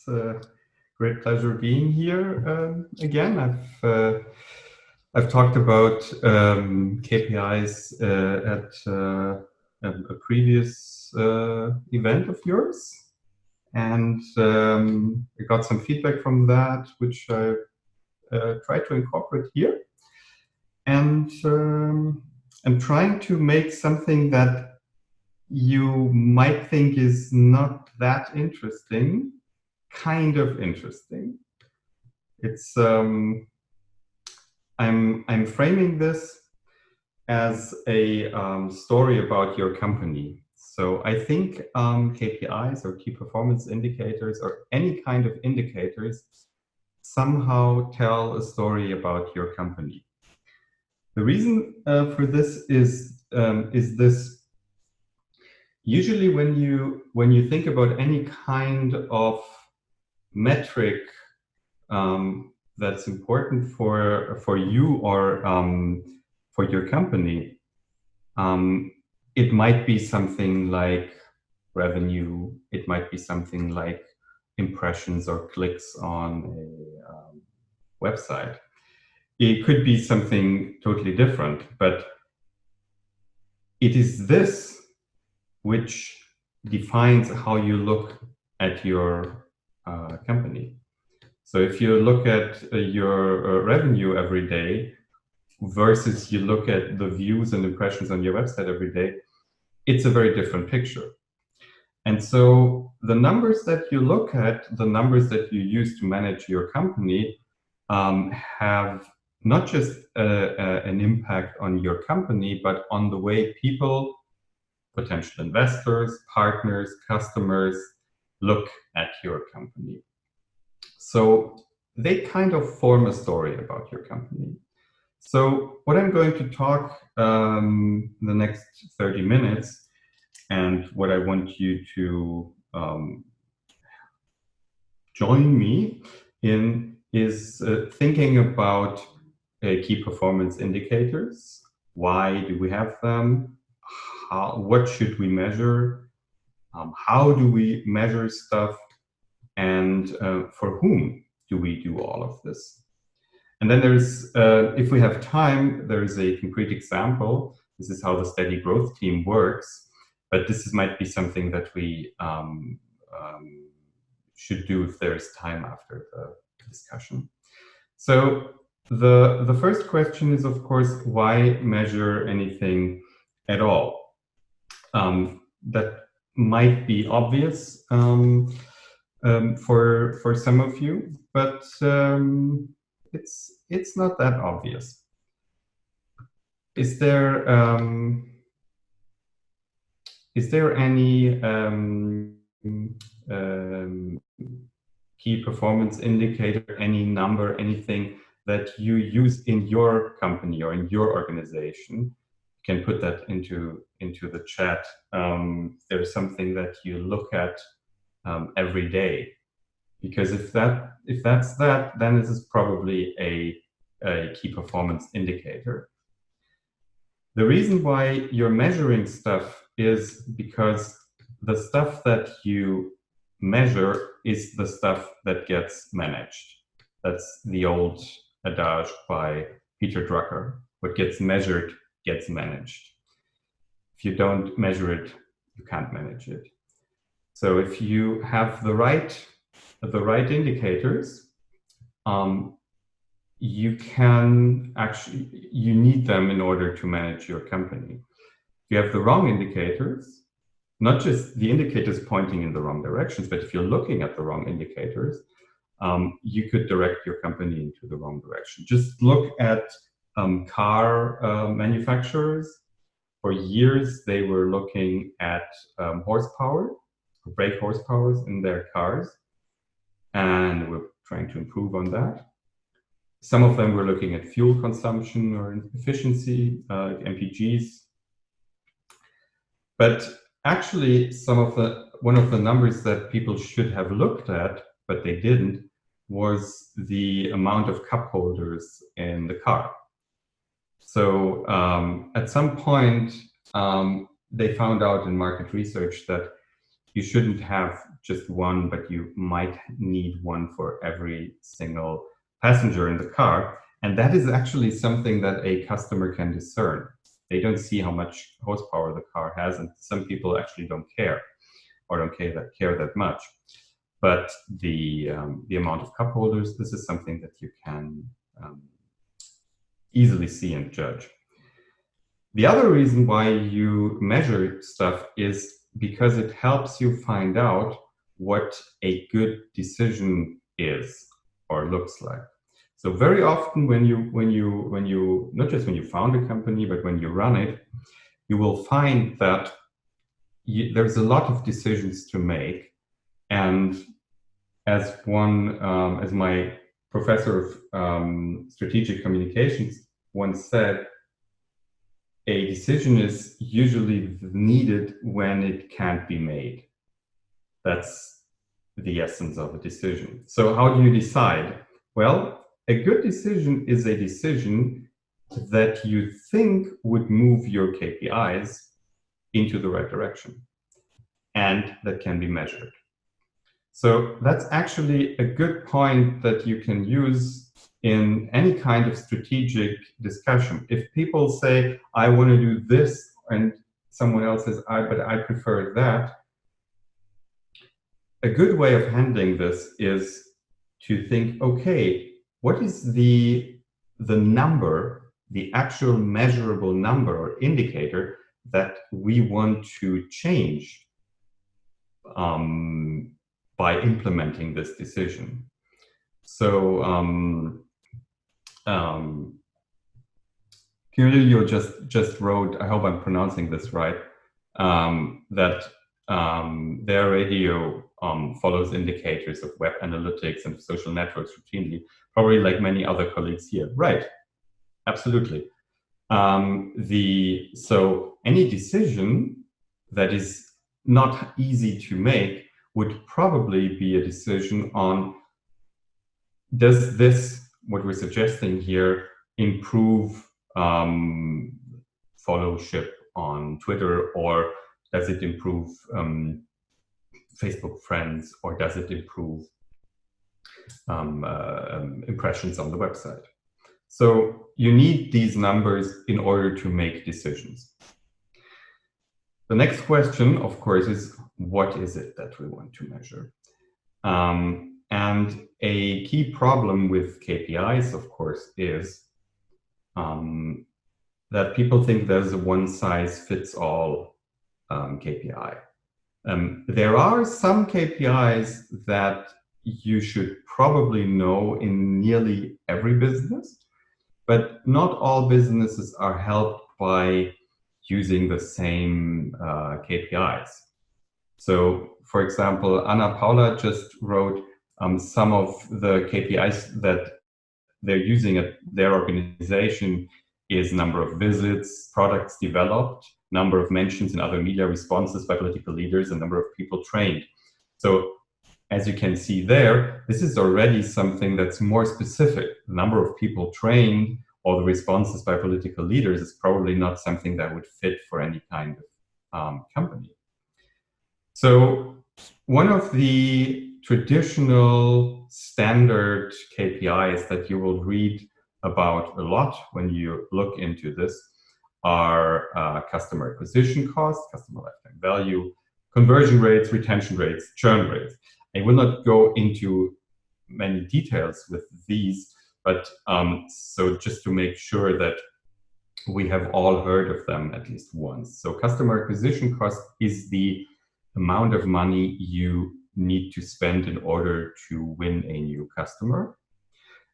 It's a great pleasure being here again. I've talked about KPIs at a previous event of yours, and I got some feedback from that, which I tried to incorporate here. And I'm trying to make something that you might think is not that interesting, kind of interesting. It's I'm framing this as a story about your company. So I think KPIs or key performance indicators or any kind of indicators somehow tell a story about your company. The reason for this is this. Usually when you think about any kind of metric that's important for you or for your company, it might be something like revenue, it might be something like impressions or clicks on a website. It could be something totally different, but it is this which defines how you look at your company. So if you look at your revenue every day versus you look at the views and impressions on your website every day, it's a very different picture. And so the numbers that you look at, the numbers that you use to manage your company, have not just an impact on your company, but on the way people, potential investors, partners, customers look at your company. So they kind of form a story about your company. So what I'm going to talk the next 30 minutes and what I want you to join me in is thinking about key performance indicators. Why do we have them? What should we measure? How do we measure stuff? And for whom do we do all of this? And then there's, if we have time, there's a concrete example. This is how the steady growth team works, but this might be something that we should do if there's time after the discussion. So the first question is, of course, why measure anything at all? That might be obvious for some of you, but it's not that obvious. Is there any key performance indicator, any number, anything that you use in your company or in your organization? You can put that into the chat. There's something that you look at every day, because if that's that, then this is probably a key performance indicator. The reason why you're measuring stuff is because the stuff that you measure is the stuff that gets managed. That's the old adage by Peter Drucker. What gets measured gets managed. If you don't measure it, you can't manage it. So if you have the right indicators, you need them in order to manage your company. If you have the wrong indicators, not just the indicators pointing in the wrong directions, but if you're looking at the wrong indicators, you could direct your company into the wrong direction. Just look at car manufacturers. For years, they were looking at horsepower, brake horsepowers in their cars, and we're trying to improve on that. Some of them were looking at fuel consumption or efficiency, MPGs. But actually, one of the numbers that people should have looked at, but they didn't, was the amount of cup holders in the car. So at some point, they found out in market research that you shouldn't have just one, but you might need one for every single passenger in the car. And that is actually something that a customer can discern. They don't see how much horsepower the car has, and some people actually don't care or don't care that much. But the amount of cup holders, this is something that you can easily see and judge. The other reason why you measure stuff is because it helps you find out what a good decision is or looks like. So very often when you not just when you found a company, but when you run it, you will find that there's a lot of decisions to make. And as my professor of strategic communications once said, a decision is usually needed when it can't be made. That's the essence of a decision. So how do you decide? Well, a good decision is a decision that you think would move your KPIs into the right direction and that can be measured. So that's actually a good point that you can use in any kind of strategic discussion. If people say, I want to do this, and someone else says, but I prefer that, a good way of handling this is to think, okay, what is the number, the actual measurable number or indicator that we want to change by implementing this decision? So Curillo just wrote, I hope I'm pronouncing this right, that their radio follows indicators of web analytics and social networks routinely, probably like many other colleagues here. Right, absolutely. So any decision that is not easy to make would probably be a decision on, does this, what we're suggesting here, improve followership on Twitter, or does it improve Facebook friends, or does it improve impressions on the website? So you need these numbers in order to make decisions. The next question, of course, is what is it that we want to measure? And a key problem with KPIs, of course, is that people think there's a one-size-fits-all KPI. There are some KPIs that you should probably know in nearly every business, but not all businesses are helped by using the same KPIs. So, for example, Anna Paula just wrote some of the KPIs that they're using at their organization is number of visits, products developed, number of mentions in other media, responses by political leaders, and number of people trained. So as you can see there, this is already something that's more specific. The number of people trained or the responses by political leaders is probably not something that would fit for any kind of company. So one of the traditional standard KPIs that you will read about a lot when you look into this are customer acquisition costs, customer lifetime value, conversion rates, retention rates, churn rates. I will not go into many details with these, but so just to make sure that we have all heard of them at least once. So customer acquisition cost is the amount of money you need to spend in order to win a new customer.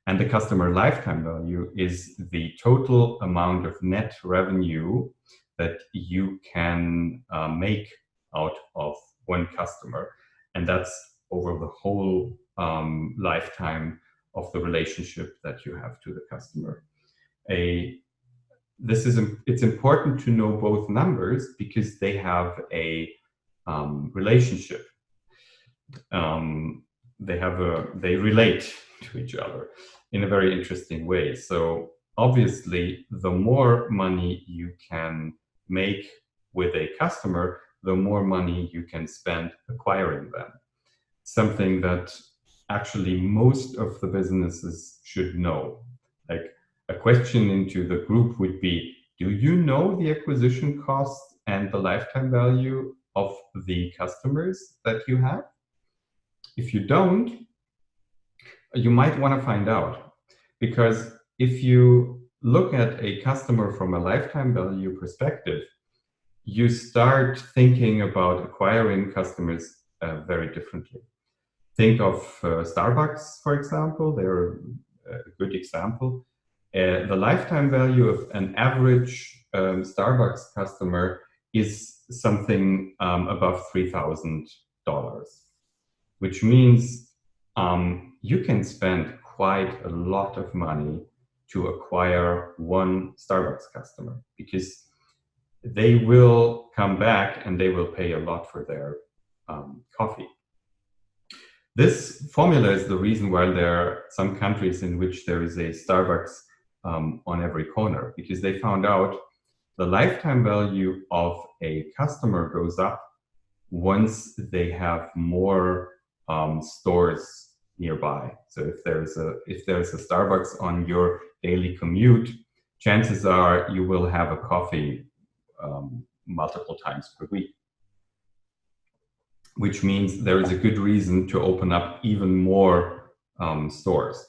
And the customer lifetime value is the total amount of net revenue that you can make out of one customer. And that's over the whole lifetime of the relationship that you have to the customer. It's important to know both numbers because they have a relationship. They relate to each other in a very interesting way. So obviously, the more money you can make with a customer, the more money you can spend acquiring them. Something that actually most of the businesses should know. Like a question into the group would be, do you know the acquisition cost and the lifetime value of the customers that you have? If you don't, you might want to find out, because if you look at a customer from a lifetime value perspective, you start thinking about acquiring customers very differently. Think of Starbucks, for example. They're a good example. The lifetime value of an average Starbucks customer is something above $3,000, which means you can spend quite a lot of money to acquire one Starbucks customer, because they will come back and they will pay a lot for their coffee. This formula is the reason why there are some countries in which there is a Starbucks on every corner, because they found out the lifetime value of a customer goes up once they have more stores nearby. So if there's a Starbucks on your daily commute, chances are you will have a coffee multiple times per week, which means there is a good reason to open up even more stores.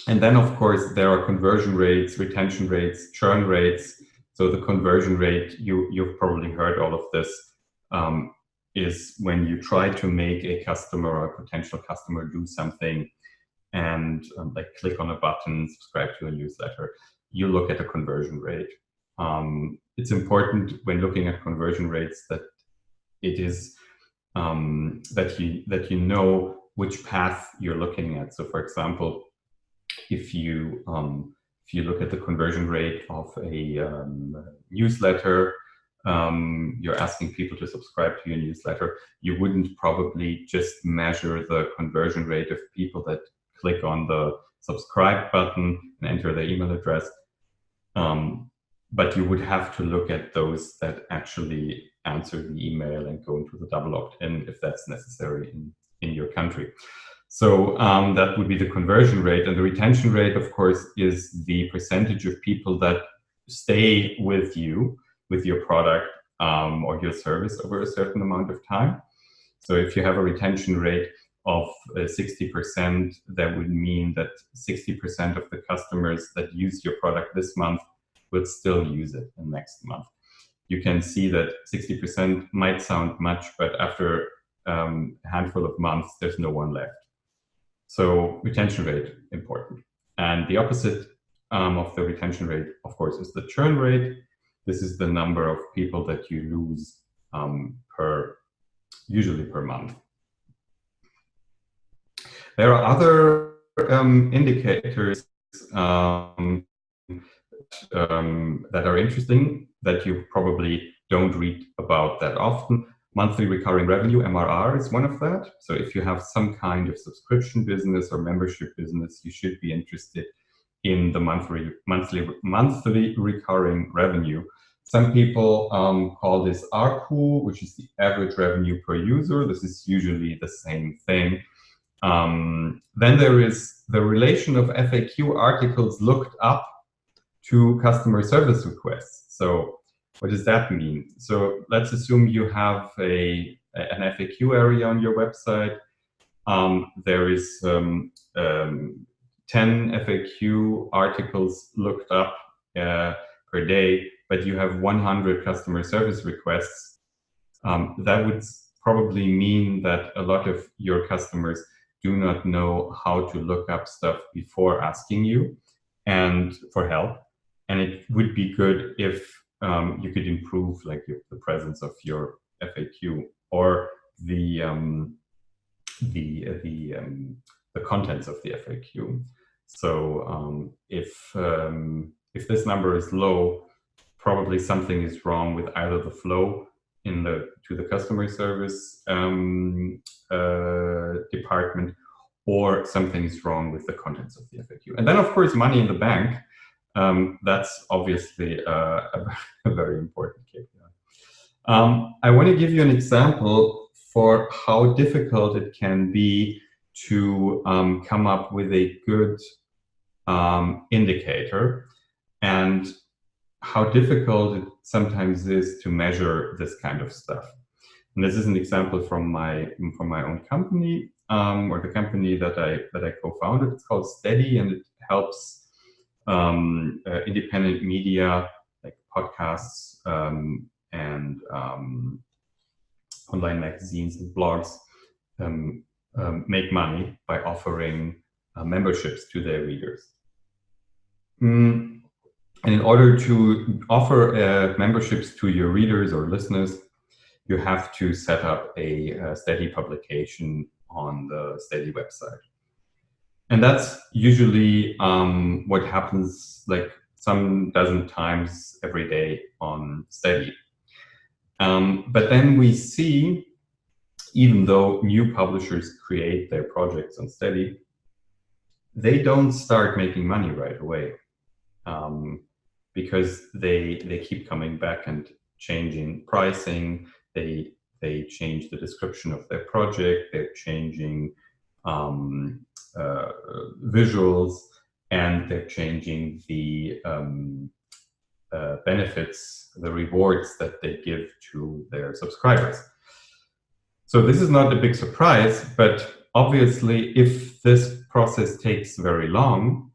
And then, of course, there are conversion rates, retention rates, churn rates. So the conversion rate, you've probably heard all of this, is when you try to make a customer or a potential customer do something and like click on a button, subscribe to a newsletter, you look at the conversion rate. It's important when looking at conversion rates that it is that you know which path you're looking at. So, for example, if you look at the conversion rate of a newsletter, you're asking people to subscribe to your newsletter, you wouldn't probably just measure the conversion rate of people that click on the subscribe button and enter their email address. But you would have to look at those that actually answer the email and go into the double opt-in if that's necessary in your country. So that would be the conversion rate. And the retention rate, of course, is the percentage of people that stay with you, with your product or your service over a certain amount of time. So if you have a retention rate of 60%, that would mean that 60% of the customers that use your product this month will still use it in next month. You can see that 60% might sound much, but after a handful of months, there's no one left. So retention rate, important. And the opposite of the retention rate, of course, is the churn rate. This is the number of people that you lose usually per month. There are other indicators that are interesting that you probably don't read about that often. Monthly recurring revenue, MRR, is one of that. So if you have some kind of subscription business or membership business, you should be interested in the monthly recurring revenue. Some people call this ARPU, which is the average revenue per user. This is usually the same thing. Then there is the relation of FAQ articles looked up to customer service requests. So what does that mean? So let's assume you have an FAQ area on your website. There is 10 FAQ articles looked up per day, but you have 100 customer service requests. That would probably mean that a lot of your customers do not know how to look up stuff before asking you and for help. And it would be good if you could improve like the presence of your FAQ or the contents of the FAQ. So if this number is low, probably something is wrong with either the flow to the customer service department, or something is wrong with the contents of the FAQ. And then, of course, money in the bank. That's obviously a very important KPI. I want to give you an example for how difficult it can be to come up with a good indicator, and how difficult it sometimes is to measure this kind of stuff. And this is an example from my own company, or the company that I co-founded. It's called Steady, and it helps independent media like podcasts and online magazines and blogs make money by offering memberships to their readers. And in order to offer memberships to your readers or listeners, you have to set up a Steady publication on the Steady website. And that's usually what happens like some dozen times every day on Steady. But then we see, even though new publishers create their projects on Steady, they don't start making money right away, because they keep coming back and changing pricing. They change the description of their project. They're changing visuals, and they're changing the benefits, the rewards that they give to their subscribers. So this is not a big surprise, but obviously if this process takes very long,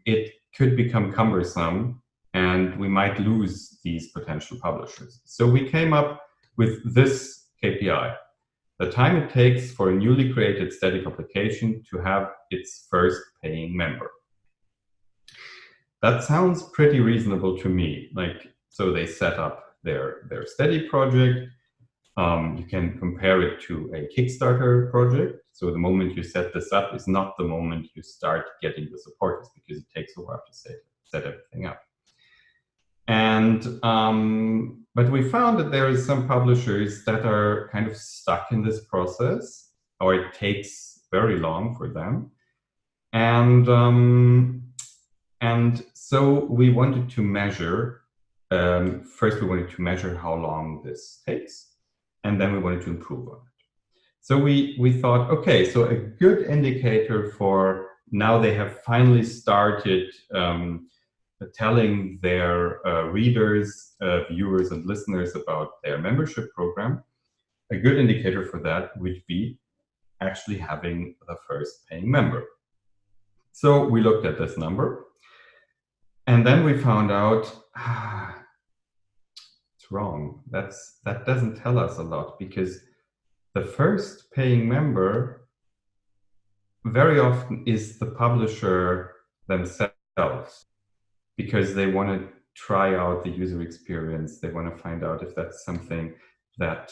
it could become cumbersome and we might lose these potential publishers. So we came up with this KPI: the time it takes for a newly created Steady publication to have its first paying member. That sounds pretty reasonable to me. Like, so they set up their Steady project. You can compare it to a Kickstarter project. So the moment you set this up is not the moment you start getting the supporters, because it takes a while to set everything up. And but we found that there is some publishers that are kind of stuck in this process, or it takes very long for them. And so we wanted to measure. First, we wanted to measure how long this takes, and then we wanted to improve on it. So we thought, okay, so a good indicator for now they have finally started telling their readers, viewers, and listeners about their membership program. A good indicator for that would be actually having the first paying member. So we looked at this number, and then we found out it's wrong. That doesn't tell us a lot, because the first paying member very often is the publisher themselves, because they want to try out the user experience. They want to find out if that's something that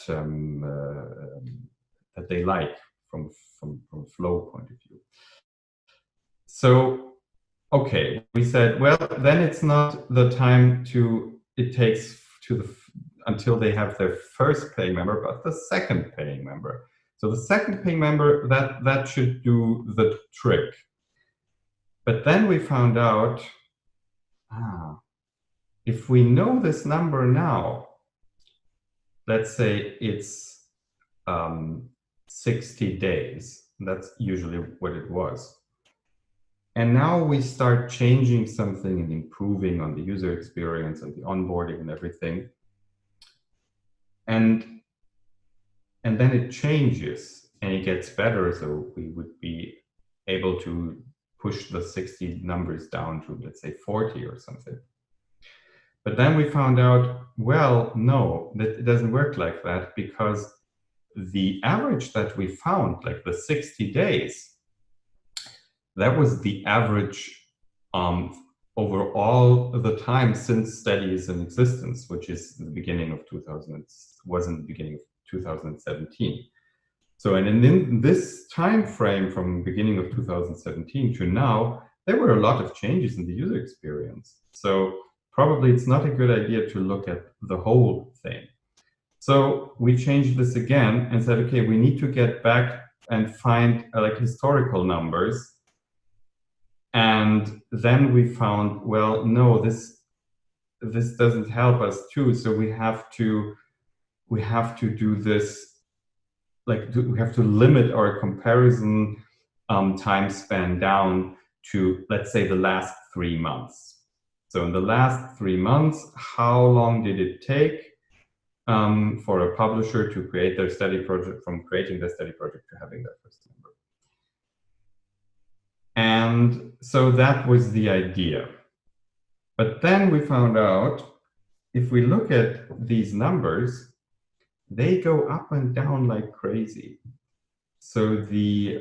that they like from a flow point of view. So, okay, we said, well, then it's not the time it takes until they have their first paying member, but the second paying member. So the second paying member, that should do the trick. But then we found out, if we know this number now, let's say it's 60 days, that's usually what it was. And now we start changing something and improving on the user experience and the onboarding and everything. And then it changes and it gets better. So we would be able to push the 60 numbers down to, let's say, 40 or something. But then we found out, well, no, that it doesn't work like that, because the average that we found, like the 60 days, that was the average over all the time since Steady is in existence, which is the beginning of 2017. So, and in this time frame from beginning of 2017 to now, there were a lot of changes in the user experience. So probably it's not a good idea to look at the whole thing. So we changed this again and said, okay, we need to get back and find like historical numbers And then we found, well, no, this doesn't help us too. So we have to do this, like we have to limit our comparison time span down to, let's say, the last 3 months. So in the last 3 months, how long did it take for a publisher to create their study project, from creating their study project to having their first number? And so that was the idea. But then we found out, if we look at these numbers, they go up and down like crazy. So the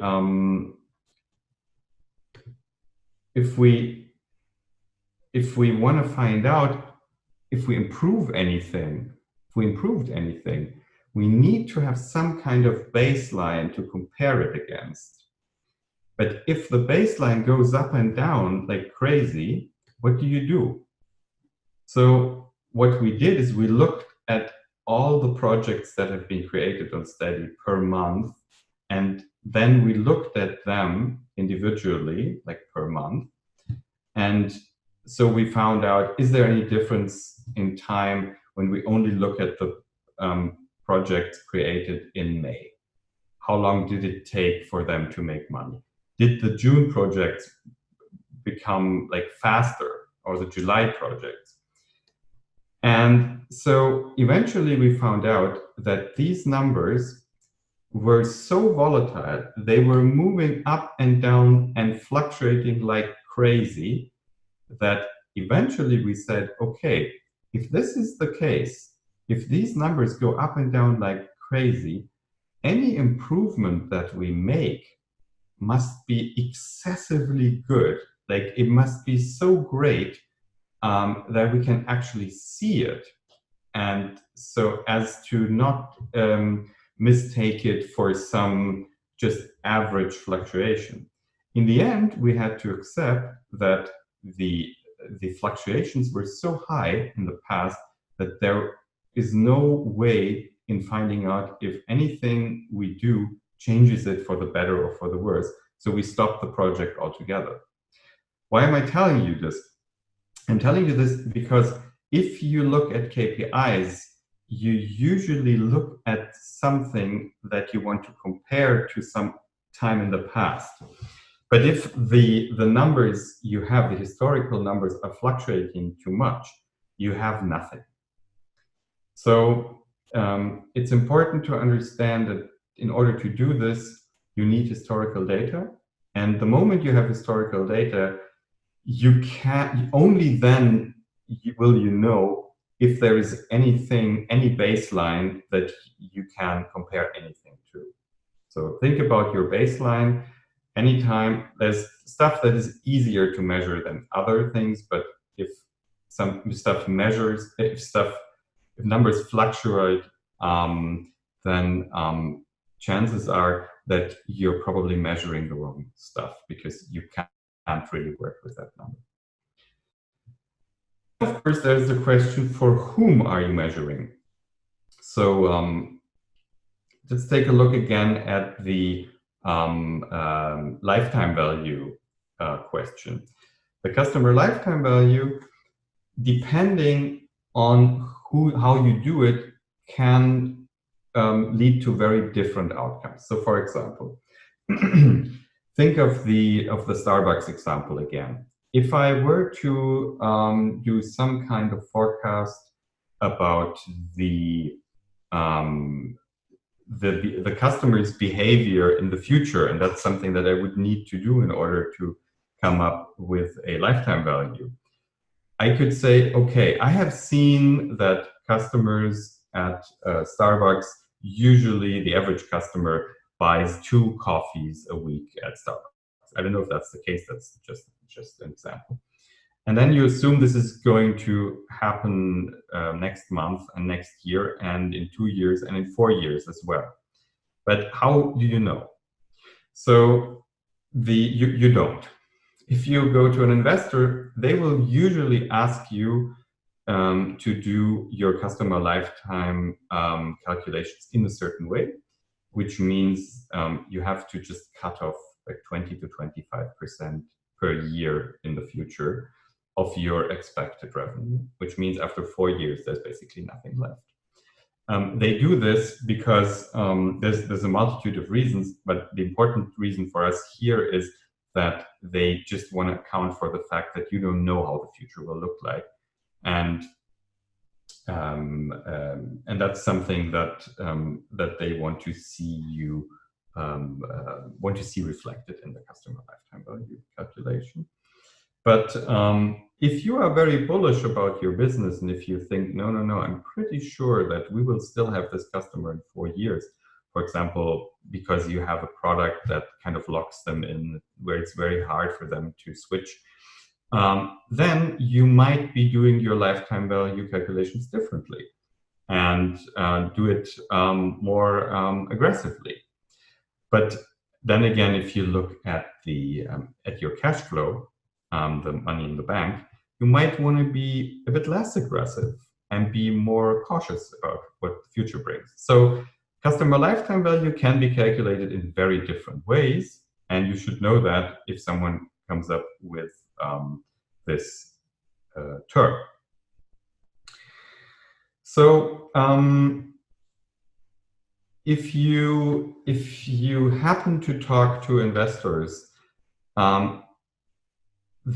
if we want to find out if we improved anything, we need to have some kind of baseline to compare it against. But if the baseline goes up and down like crazy, what do you do? So what we did is we looked at all the projects that have been created on Steady per month, and then we looked at them individually, like per month. And so we found out, is there any difference in time when we only look at the projects created in May? How long did it take for them to make money? Did the June projects become like faster, or the July projects? And so eventually we found out that these numbers were so volatile, they were moving up and down and fluctuating like crazy, that eventually we said, okay, if this is the case, if these numbers go up and down like crazy, any improvement that we make must be excessively good. Like, it must be so great that we can actually see it. And so as to not mistake it for some just average fluctuation. In the end, we had to accept that the fluctuations were so high in the past that there is no way in finding out if anything we do changes it for the better or for the worse. So we stopped the project altogether. Why am I telling you this? I'm telling you this because if you look at KPIs, you usually look at something that you want to compare to some time in the past. But if the numbers you have, the historical numbers, are fluctuating too much, you have nothing. So it's important to understand that in order to do this, you need historical data. And the moment you have historical data, you can only then will you know if there is anything, any baseline that you can compare anything to. So think about your baseline. Anytime there's stuff that is easier to measure than other things, but if some stuff measures, if numbers fluctuate, then chances are that you're probably measuring the wrong stuff, because you can't really work with that number. Of course, there's the question, for whom are you measuring? So let's take a look again at the lifetime value question. The customer lifetime value, depending on how you do it, can lead to very different outcomes. So, for example, think of the Starbucks example again. If I were to do some kind of forecast about the customer's behavior in the future, and that's something that I would need to do in order to come up with a lifetime value, I could say, okay, I have seen that customers at Starbucks, usually the average customer buys 2 coffees a week at Starbucks. I don't know if that's the case, that's just an example. And then you assume this is going to happen next month and next year and in 2 years and in 4 years as well. But how do you know? So you don't. If you go to an investor, they will usually ask you to do your customer lifetime calculations in a certain way, which means you have to just cut off like 20 to 25% per year in the future of your expected revenue, which means after 4 years, there's basically nothing left. They do this because there's a multitude of reasons, but the important reason for us here is that they just want to account for the fact that you don't know how the future will look like, and that's something that that they want to see you reflected in the customer lifetime value calculation. But if you are very bullish about your business, and if you think, no, I'm pretty sure that we will still have this customer in 4 years, for example, because you have a product that kind of locks them in, where it's very hard for them to switch, then you might be doing your lifetime value calculations differently and do it more aggressively. But then again, if you look at your cash flow, the money in the bank, you might want to be a bit less aggressive and be more cautious about what the future brings. So customer lifetime value can be calculated in very different ways, and you should know that if someone comes up with this term. So if you happen to talk to investors,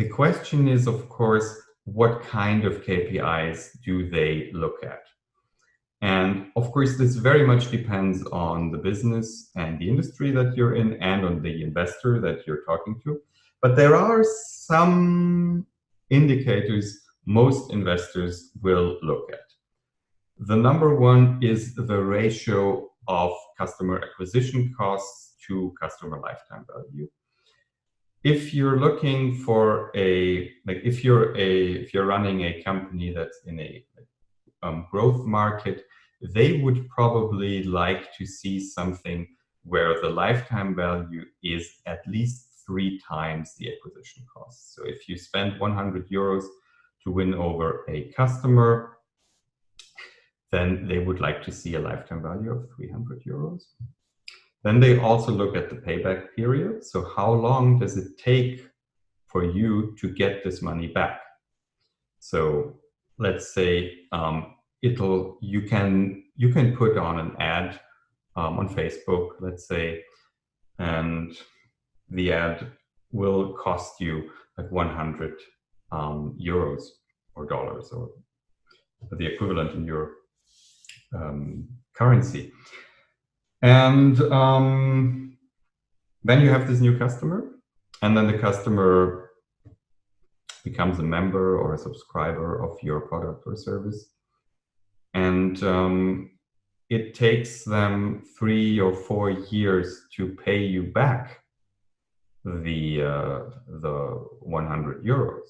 the question is, of course, what kind of KPIs do they look at? And of course, this very much depends on the business and the industry that you're in and on the investor that you're talking to. But there are some indicators most investors will look at. The number one is the ratio of customer acquisition costs to customer lifetime value. If you're looking for if you're running a company that's in a growth market, they would probably like to see something where the lifetime value is at least 3 times the acquisition cost. So if you spend 100 euros to win over a customer, then they would like to see a lifetime value of 300 euros. Then they also look at the payback period. So how long does it take for you to get this money back? So let's say you can put on an ad on Facebook, let's say, and the ad will cost you like 100 euros or dollars, or the equivalent in your currency. And then you have this new customer, and then the customer becomes a member or a subscriber of your product or service. And it takes them 3 or 4 years to pay you back the 100 euros.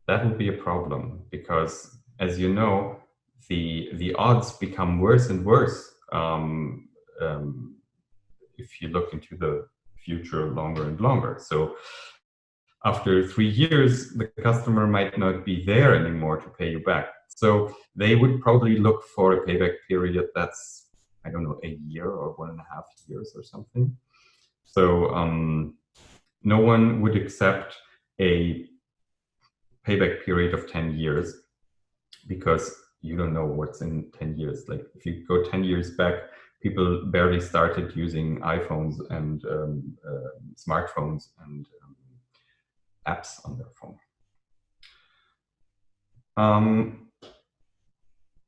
That would be a problem because, as you know, the odds become worse and worse if you look into the future longer and longer. So after 3 years, the customer might not be there anymore to pay you back. So they would probably look for a payback period that's, I don't know, a year or 1.5 years or something. So no one would accept a payback period of 10 years because you don't know what's in 10 years. Like if you go 10 years back, people barely started using iPhones and smartphones and apps on their phone.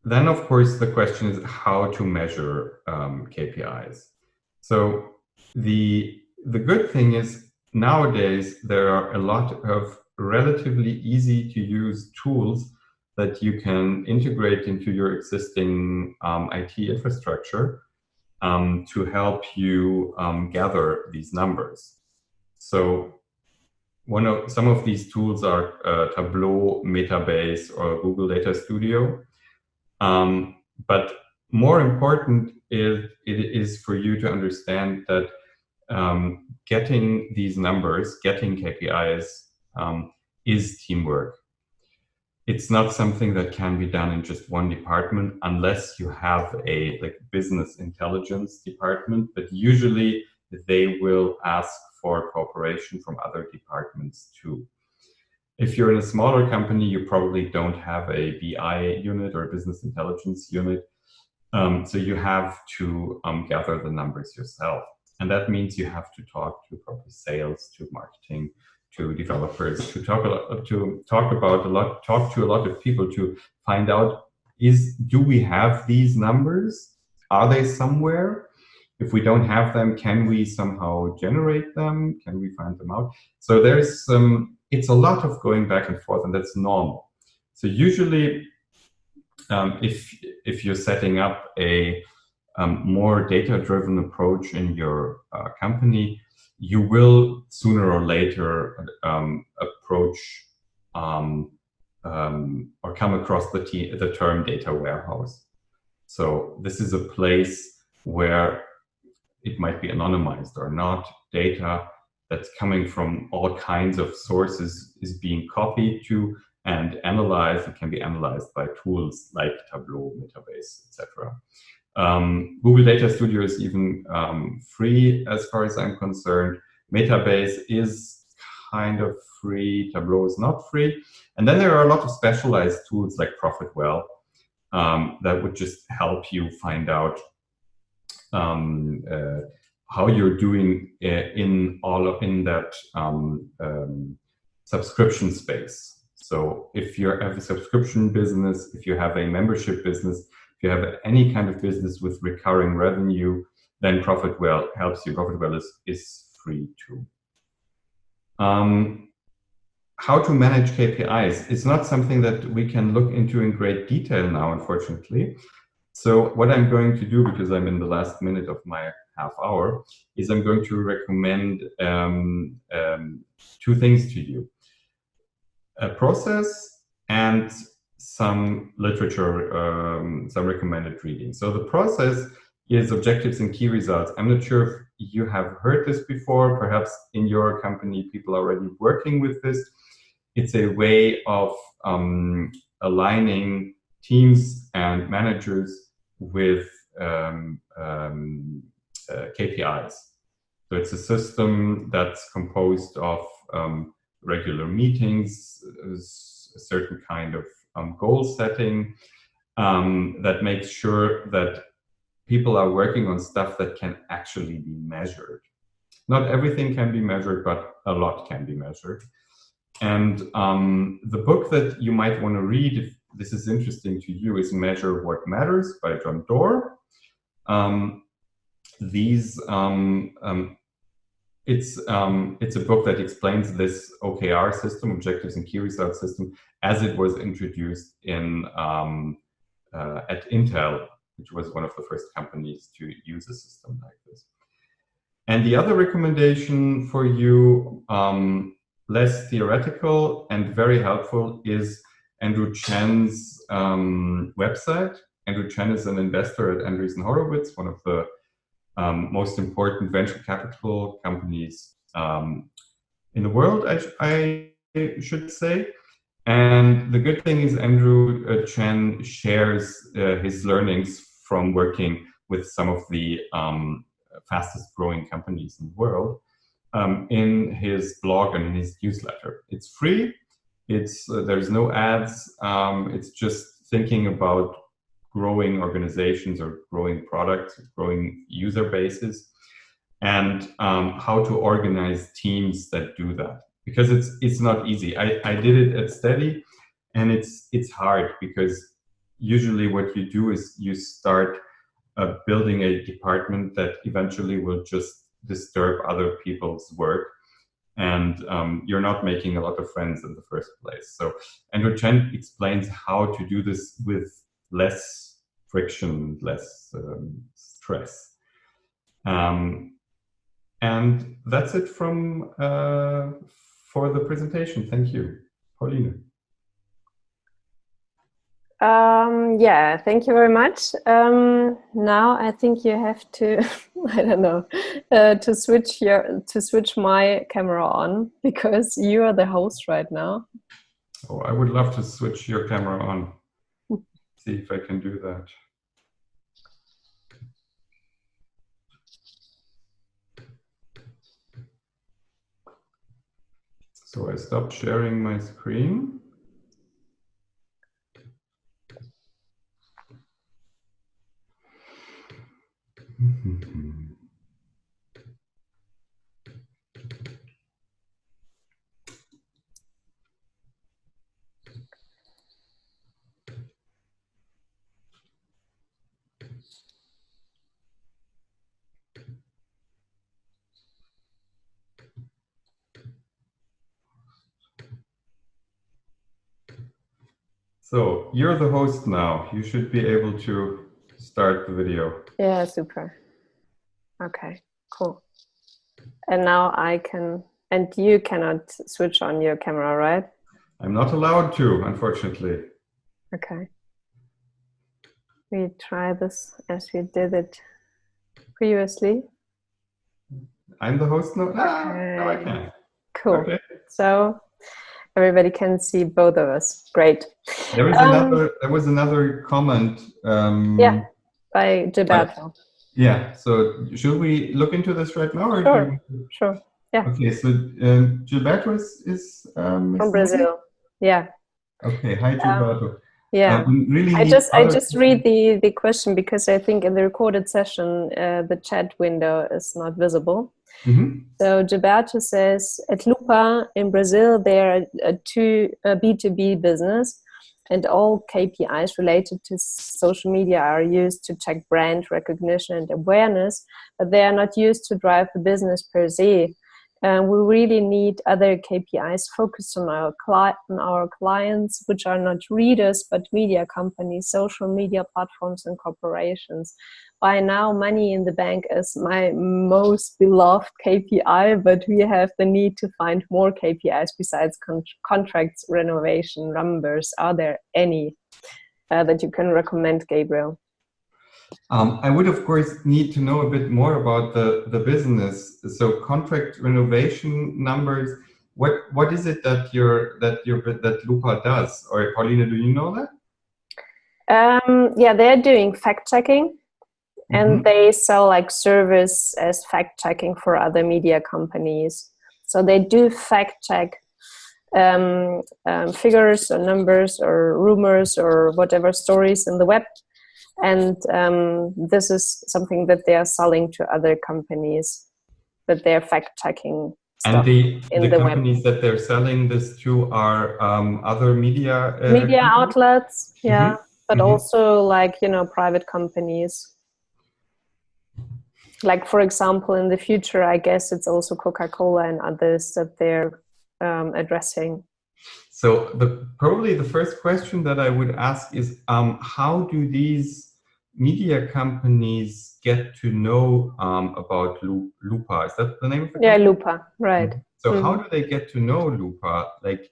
Then, of course, the question is how to measure KPIs. So the good thing is nowadays there are a lot of relatively easy to use tools that you can integrate into your existing IT infrastructure to help you gather these numbers. So some of these tools are Tableau, Metabase, or Google Data Studio. But more important it is for you to understand that getting these numbers, getting KPIs, is teamwork. It's not something that can be done in just one department unless you have a business intelligence department. But usually they will ask for cooperation from other departments too. If you're in a smaller company, you probably don't have a BI unit or a business intelligence unit. So you have to gather the numbers yourself. And that means you have to talk to probably sales, to marketing, to developers, to talk to a lot of people to find out, do we have these numbers? Are they somewhere? If we don't have them, can we somehow generate them? Can we find them out? So there's it's a lot of going back and forth, and that's normal. So usually, if you're setting up a more data-driven approach in your company, you will sooner or later approach or come across the term data warehouse. So this is a place where it might be anonymized or not. Data that's coming from all kinds of sources is being copied to and analyzed. It can be analyzed by tools like Tableau, Metabase, etc. Google Data Studio is even free as far as I'm concerned. Metabase is kind of free. Tableau is not free. And then there are a lot of specialized tools like Profitwell that would just help you find out how you're doing in that subscription space. So if you have a subscription business, if you have a membership business, if you have any kind of business with recurring revenue, then Profitwell helps you. Profitwell is free too. How to manage KPIs is not something that we can look into in great detail now, unfortunately. So what I'm going to do, because I'm in the last minute of my half hour, is I'm going to recommend two things to you: a process and some literature, some recommended reading. So the process is objectives and key results. I'm not sure if you have heard this before. Perhaps in your company, people are already working with this. It's a way of aligning teams and managers with KPIs. So it's a system that's composed of regular meetings, a certain kind of goal setting that makes sure that people are working on stuff that can actually be measured. Not everything can be measured, but a lot can be measured. And the book that you might want to read, if this is interesting to you, is Measure What Matters by John Doerr. It's a book that explains this OKR system, objectives and key results system, as it was introduced in at Intel, which was one of the first companies to use a system like this. And the other recommendation for you, less theoretical and very helpful, is Andrew Chen's website. Andrew Chen is an investor at Andreessen Horowitz, one of the most important venture capital companies in the world, I should say. And the good thing is Andrew Chen shares his learnings from working with some of the fastest growing companies in the world in his blog and in his newsletter. It's free. There's no ads. It's just thinking about growing organizations or growing products, growing user bases, and how to organize teams that do that. Because it's not easy. I did it at Steady, and it's hard because usually what you do is you start building a department that eventually will just disturb other people's work, and you're not making a lot of friends in the first place. So Andrew Chen explains how to do this with less friction, less stress. And that's it from for the presentation. Thank you. Pauline. Yeah, thank you very much. Now I think you have to, I don't know, to switch my camera on, because you are the host right now. Oh, I would love to switch your camera on. See if I can do that. So I stopped sharing my screen. So you're the host now. You should be able to start the video. Yeah, super. Okay, cool. And now I can, and you cannot switch on your camera, right? I'm not allowed to, unfortunately. Okay. We try this as we did it previously. I'm the host now. No, I Okay. can't. Cool. Okay. So everybody can see both of us. Great. There was another comment. Yeah, by Gilberto. Yeah. So should we look into this right now, or Sure. Sure. Yeah. Okay. So Gilberto is From Brazil. Yeah. Okay. Hi, Gilberto. Yeah. We really I need just read the question because I think in the recorded session the chat window is not visible. So Gilberto says, at Lupa in Brazil, there are a B2B business, and all KPIs related to social media are used to check brand recognition and awareness, but they are not used to drive the business per se. We really need other KPIs focused on our clients, which are not readers, but media companies, social media platforms, and corporations. By now, money in the bank is my most beloved KPI, but we have the need to find more KPIs besides contracts, renovation, numbers. Are there any that you can recommend, Gabriel? I would, of course, need to know a bit more about the business. So contract renovation numbers. What is it that Lupa does? Or Paulina, do you know that? Yeah, they're doing fact checking. And they sell like service as fact checking for other media companies. So they do fact check figures or numbers or rumors or whatever stories in the web. And this is something that they are selling to other companies, that they're fact checking stuff and the web. companies that they're selling this to are other media outlets, yeah, but also like, you know, private companies. Like, for example, in the future, I guess it's also Coca-Cola and others that they're addressing. So probably the first question that I would ask is, how do these media companies get to know about Lupa? Is that the name of the company? Yeah, Lupa, right. So how do they get to know Lupa? Like,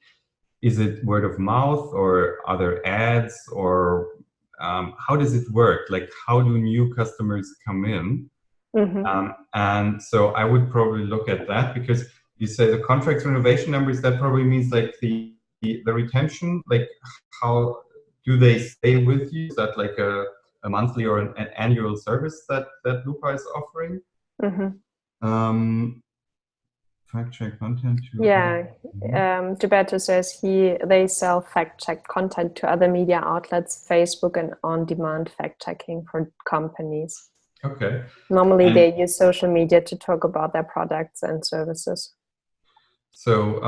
is it word of mouth, or are there ads, or how does it work? Like, how do new customers come in? And so I would probably look at that, because you say the contract renovation numbers, that probably means like the retention, like how do they stay with you? Is that like a monthly or an annual service that Lupa is offering? Fact check content to Gilberto says they sell fact check content to other media outlets, Facebook, and on-demand fact checking for companies. Okay. Normally they use social media to talk about their products and services. So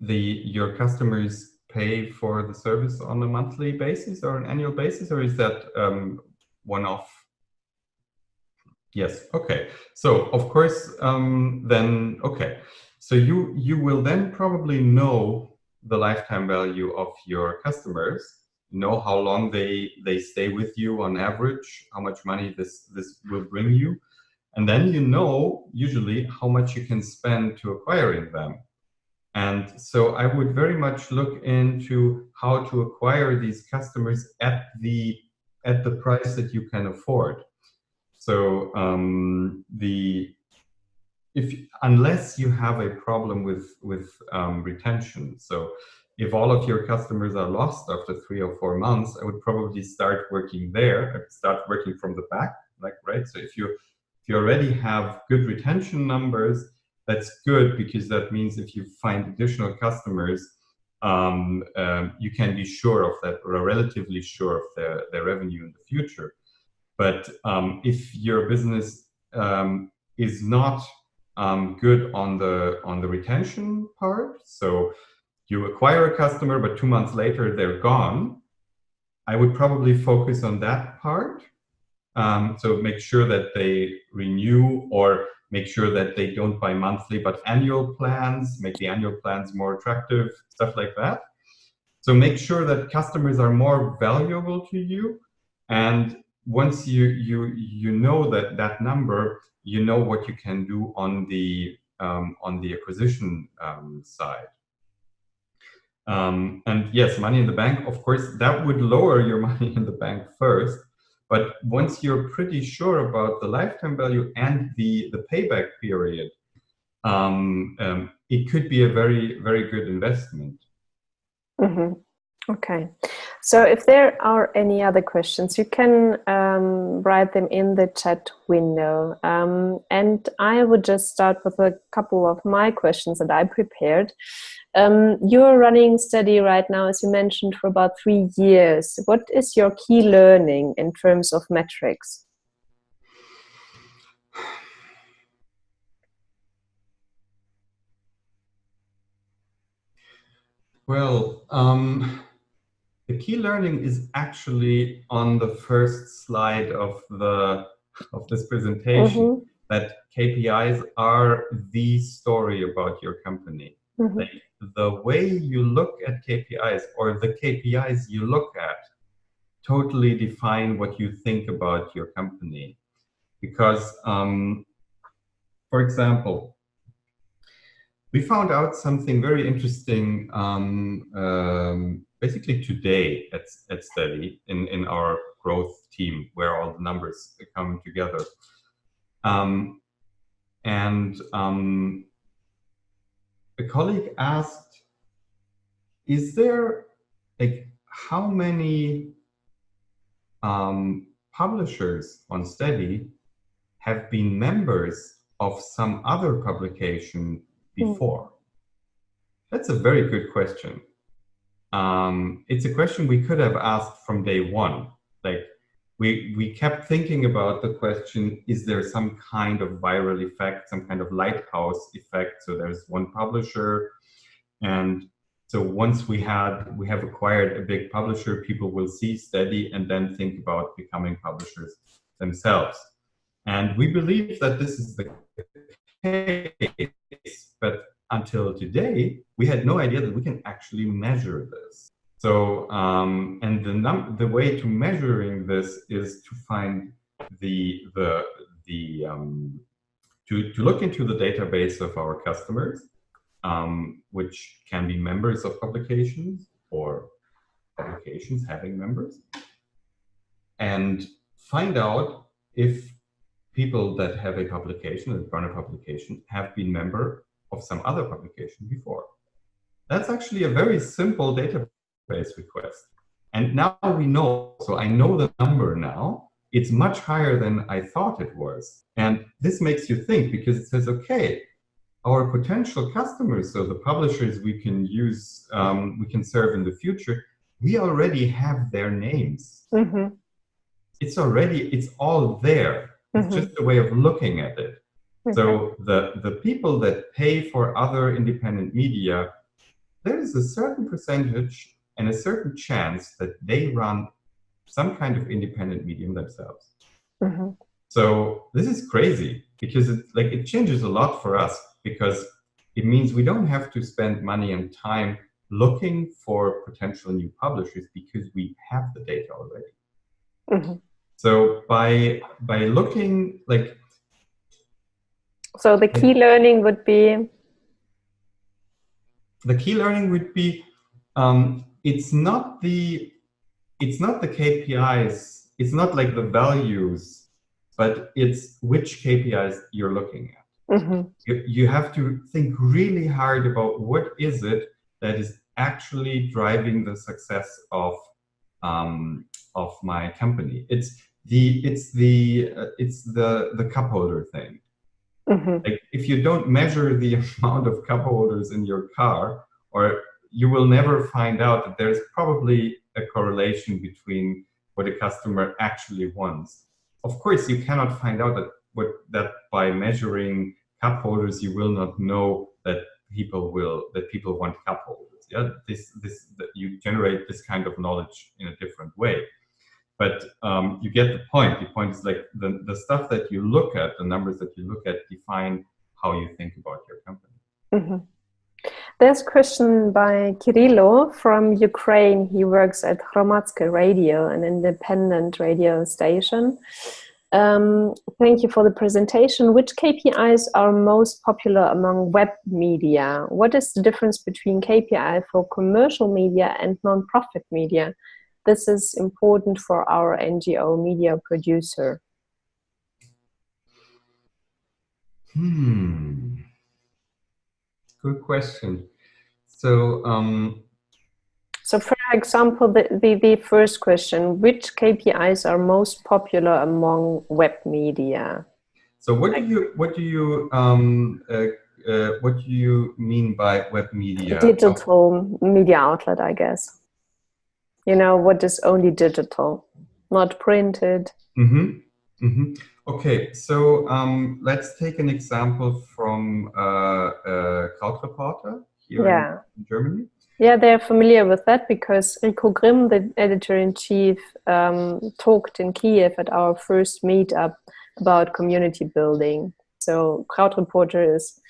your customers pay for the service on a monthly basis or an annual basis, or is that one-off? Yes. Okay. So of course, then okay. So you will then probably know the lifetime value of your customers, know how long they stay with you on average, how much money this will bring you, and then you know usually how much you can spend to acquiring them. And so I would very much look into how to acquire these customers at the price that you can afford. So unless you have a problem with retention, so if all of your customers are lost after 3 or 4 months, I would probably start working there. I'd start working from the back, like, right? So if you already have good retention numbers, that's good, because that means if you find additional customers, you can be sure of that, or relatively sure of their revenue in the future. But if your business is not good on the retention part, so you acquire a customer, but 2 months later they're gone, I would probably focus on that part. So make sure that they renew, or make sure that they don't buy monthly but annual plans, make the annual plans more attractive, stuff like that. So make sure that customers are more valuable to you. And once you know that number, you know what you can do on the acquisition side. And yes, money in the bank, of course, that would lower your money in the bank first. But once you're pretty sure about the lifetime value and the payback period, it could be a very, very good investment. Mm-hmm. Okay. So if there are any other questions, you can write them in the chat window. And I would just start with a couple of my questions that I prepared. You're running Steady right now, as you mentioned, for about 3 years. What is your key learning in terms of metrics? Well, the key learning is actually on the first slide of this presentation, Mm-hmm. that KPIs are the story about your company. Mm-hmm. Like, the way you look at KPIs, or the KPIs you look at, totally define what you think about your company. Because, for example, we found out something very interesting basically today at Steady, in our growth team, where all the numbers come together. A colleague asked, is there, like, how many publishers on Steady have been members of some other publication before? That's a very good question. It's a question we could have asked from day one. Like, we kept thinking about the question, is there some kind of viral effect, some kind of lighthouse effect? So there's one publisher, and so once we have acquired a big publisher, people will see Steady and then think about becoming publishers themselves. And we believe that this is the case, but until today, we had no idea that we can actually measure this. So, and the way to measuring this is to find to look into the database of our customers, which can be members of publications or publications having members, and find out if people that have a publication, that run a publication, have been member of some other publication before. That's actually a very simple database request. And now we know, so I know the number now. It's much higher than I thought it was. And this makes you think, because it says, okay, our potential customers, so the publishers we can use, we can serve in the future, we already have their names. Mm-hmm. It's all there. It's mm-hmm. just a way of looking at it. Okay. So the people that pay for other independent media, there is a certain percentage and a certain chance that they run some kind of independent medium themselves. Mm-hmm. So this is crazy, because it changes a lot for us, because it means we don't have to spend money and time looking for potential new publishers, because we have the data already. Mm-hmm. So by looking, like, so the key learning would be, it's not the KPIs, it's not like the values, but it's which KPIs you're looking at. Mm-hmm. You have to think really hard about what is it that is actually driving the success of my company. It's the cup holder thing. Like if you don't measure the amount of cup holders in your car, or you will never find out that there's probably a correlation between what a customer actually wants. Of course, you cannot find out that by measuring cup holders, you will not know that people want cup holders. Yeah, that you generate this kind of knowledge in a different way. But you get the point. The point is like the stuff that you look at, the numbers that you look at, define how you think about your company. There's a question by Kirilo from Ukraine. He works at Hromadske Radio, an independent radio station. Thank you for the presentation. Which KPIs are most popular among web media? What is the difference between KPI for commercial media and non-profit media? This is important for our NGO media producer. Good question. So, so for example, the first question: which KPIs are most popular among web media? So, what do you mean by web media? Digital media outlet, I guess. You know, what is only digital, not printed. Okay, so let's take an example from Krautreporter here in Germany. Yeah, they're familiar with that because Rico Grimm, the editor-in-chief, talked in Kiev at our first meetup about community building. So Krautreporter is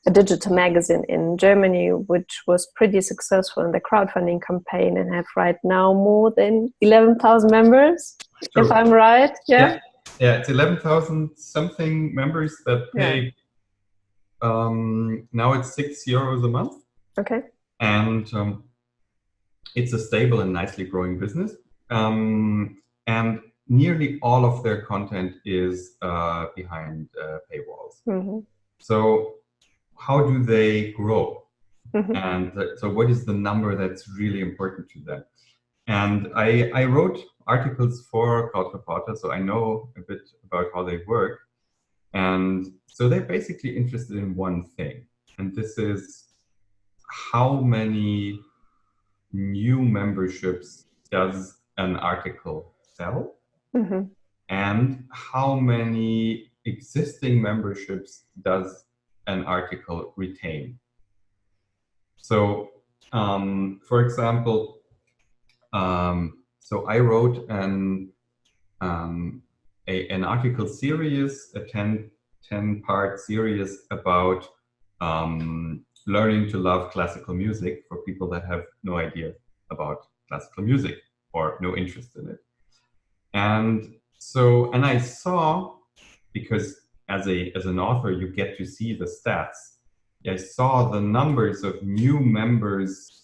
a digital magazine in Germany, which was pretty successful in the crowdfunding campaign and have right now more than 11,000 members, if I'm right. Yeah, it's 11,000 something members that pay, now it's €6 a month. Okay. And it's a stable and nicely growing business. And nearly all of their content is behind paywalls. So how do they grow? And so what is the number that's really important to them? And I wrote articles for Krautreporter, so I know a bit about how they work. And so they're basically interested in one thing, and this is how many new memberships does an article sell? And how many existing memberships does an article retain? So, for example, so I wrote an article series, a 10-part series about learning to love classical music for people that have no idea about classical music or no interest in it. And so, and I saw, because as an author, you get to see the stats. I saw the numbers of new members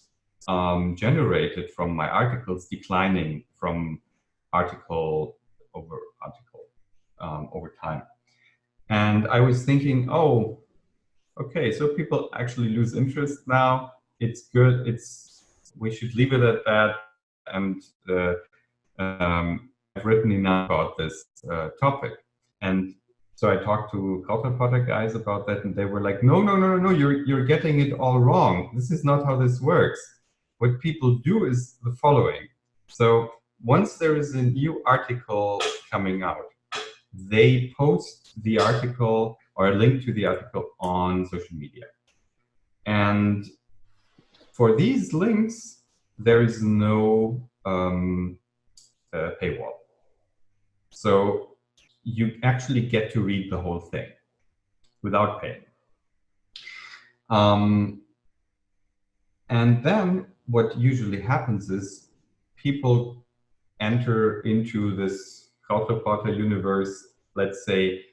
generated from my articles declining from article over time. And I was thinking, oh, okay, so people actually lose interest now. It's good. We should leave it at that. And I've written enough about this topic. And so I talked to Krautreporter guys about that, and they were like, no, you're getting it all wrong. This is not how this works. What people do is the following. So once there is a new article coming out, they post the article or a link to the article on social media. And for these links, there is no paywall. So you actually get to read the whole thing without paying. And then what usually happens is people enter into this Krautreporter universe, let's say,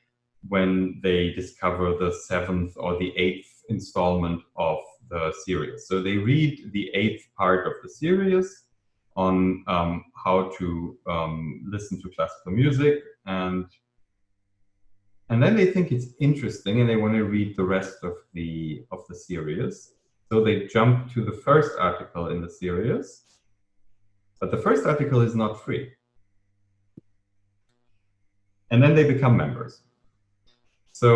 when they discover the 7th or the 8th installment of the series. So they read the 8th part of the series on how to listen to classical music, and then they think it's interesting and they want to read the rest of the series. So they jump to the first article in the series, but the first article is not free. And then they become members. So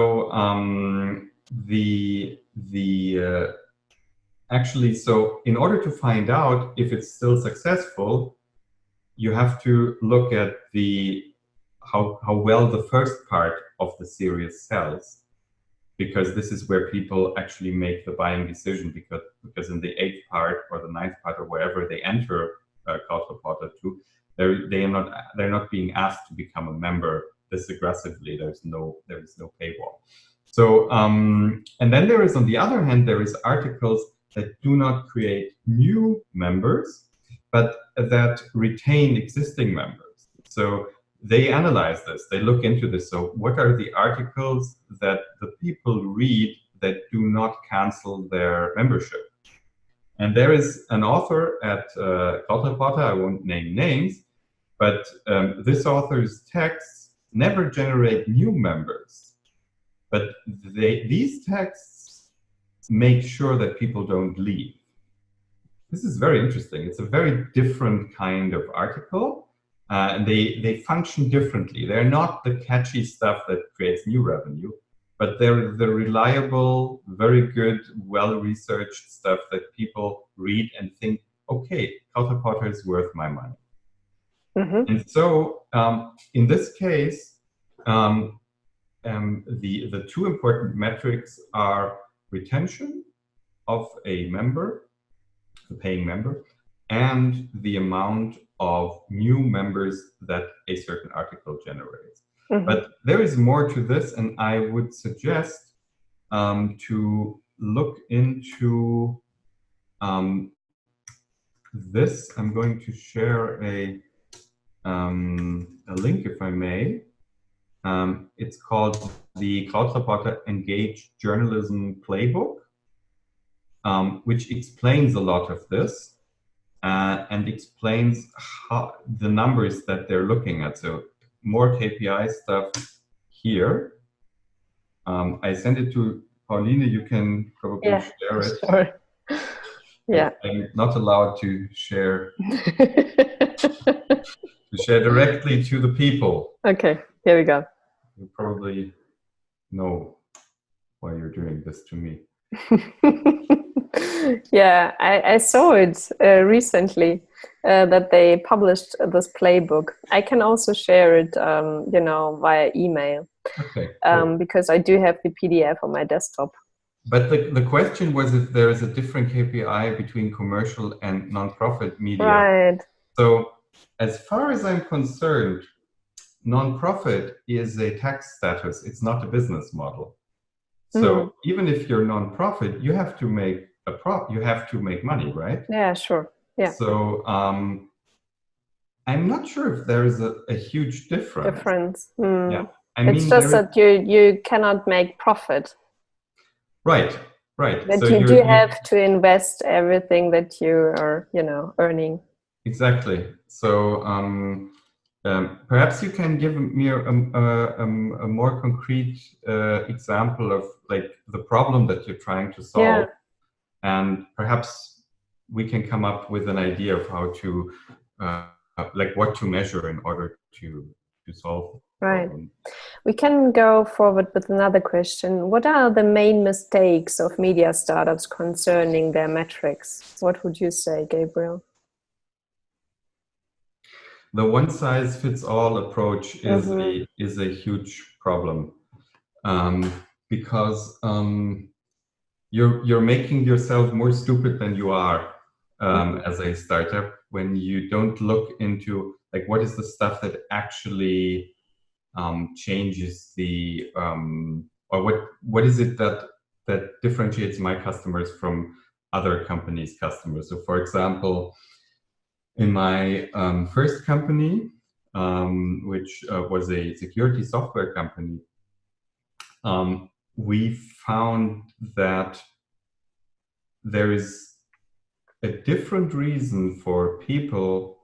actually, so in order to find out if it's still successful, you have to look at how well the first part of the series sells, because this is where people actually make the buying decision, because in the 8th part or the 9th part or wherever they enter Cloud Reporter 2, they're not being asked to become a member this aggressively. There is no paywall. So and then there is, on the other hand, there is articles that do not create new members, but that retain existing members. So they analyze this, they look into this. So what are the articles that the people read that do not cancel their membership? And there is an author at Cloud Reporter, I won't name names, but this author's texts never generate new members. But these texts make sure that people don't leave. This is very interesting. It's a very different kind of article. And they function differently. They're not the catchy stuff that creates new revenue, but they're the reliable, very good, well-researched stuff that people read and think, okay, Cloud Reporter is worth my money. Mm-hmm. And so in this case, the two important metrics are retention of a member, the paying member, and the amount of new members that a certain article generates. Mm-hmm. But there is more to this, and I would suggest to look into this. I'm going to share a link, if I may. It's called the Cloud Reporter Engaged Journalism Playbook, which explains a lot of this. And explains how the numbers that they're looking at. So more KPI stuff here. I sent it to Pauline. You can probably share it. Sure. Yeah. I'm not allowed to share directly to the people. Okay, here we go. You probably know why you're doing this to me. Yeah, I saw it recently that they published this playbook. I can also share it, via email. Okay. Because I do have the PDF on my desktop. But the question was if there is a different KPI between commercial and nonprofit media. Right. So as far as I'm concerned, nonprofit is a tax status. It's not a business model. So even if you're nonprofit, you have to make you have to make money, right? Yeah, sure. Yeah. So I'm not sure if there is a huge difference. Yeah. It's just that you cannot make profit. Right. But so you do have to invest everything that you are, earning. Exactly. So perhaps you can give me a more concrete example of like the problem that you're trying to solve, and perhaps we can come up with an idea of how to, what to measure in order to solve the problem. We can go forward with another question. What are the main mistakes of media startups concerning their metrics? What would you say, Gabriel? The one-size-fits-all approach is a huge problem, because you're making yourself more stupid than you are as a startup when you don't look into like what is the stuff that actually changes the or what is it that differentiates my customers from other companies' customers. So, for example, in my first company, which was a security software company, we found that there is a different reason for people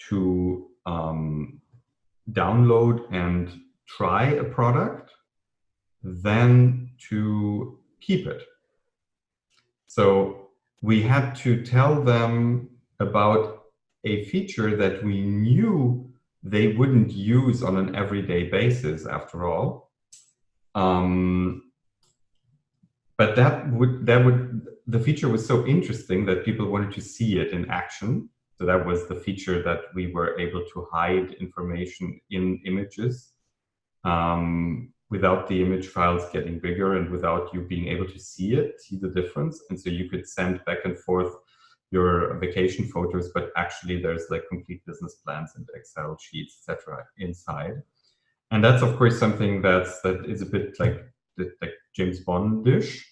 to download and try a product than to keep it. So we had to tell them about a feature that we knew they wouldn't use on an everyday basis after all. But the feature was so interesting that people wanted to see it in action. So that was the feature that we were able to hide information in images without the image files getting bigger and without you being able to see the difference. And so you could send back and forth your vacation photos, but actually there's like complete business plans and Excel sheets, etc. inside. And that's of course something that is a bit like James Bond-ish.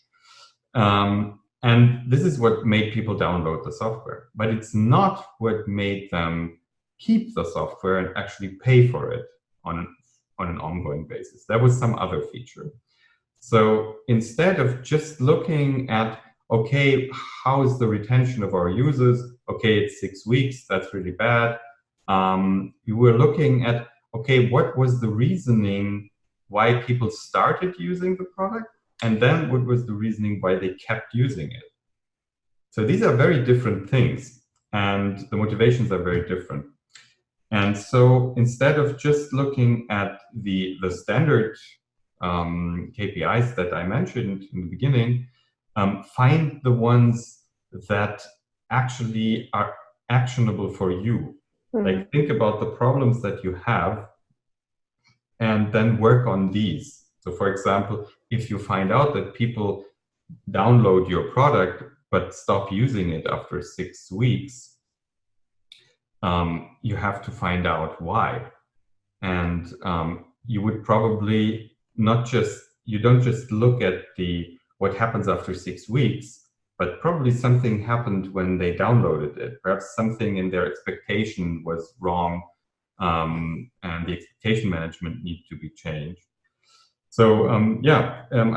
And this is what made people download the software, but it's not what made them keep the software and actually pay for it on an ongoing basis. That was some other feature. So instead of just looking at, okay, how is the retention of our users? Okay, it's 6 weeks, that's really bad. You were looking at, okay, what was the reasoning why people started using the product? And then what was the reasoning why they kept using it? So these are very different things, and the motivations are very different. And so instead of just looking at the standard KPIs that I mentioned in the beginning, find the ones that actually are actionable for you. Like think about the problems that you have and then work on these. So for example, if you find out that people download your product but stop using it after 6 weeks, you have to find out why. And you would probably you don't just look at what happens after 6 weeks, but probably something happened when they downloaded it. Perhaps something in their expectation was wrong, and the expectation management needs to be changed. So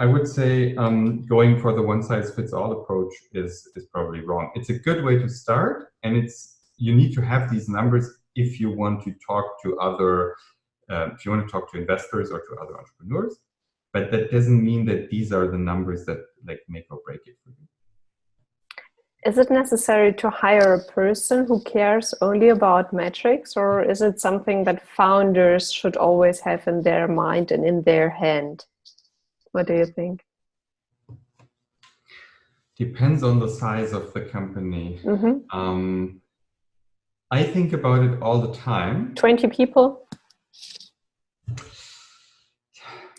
I would say going for the one-size-fits-all approach is probably wrong. It's a good way to start, and you need to have these numbers if you want to talk to if you want to talk to investors or to other entrepreneurs. But that doesn't mean that these are the numbers that like make or break it for you. Is it necessary to hire a person who cares only about metrics, or is it something that founders should always have in their mind and in their hand? What do you think? Depends on the size of the company. I think about it all the time. 20 people?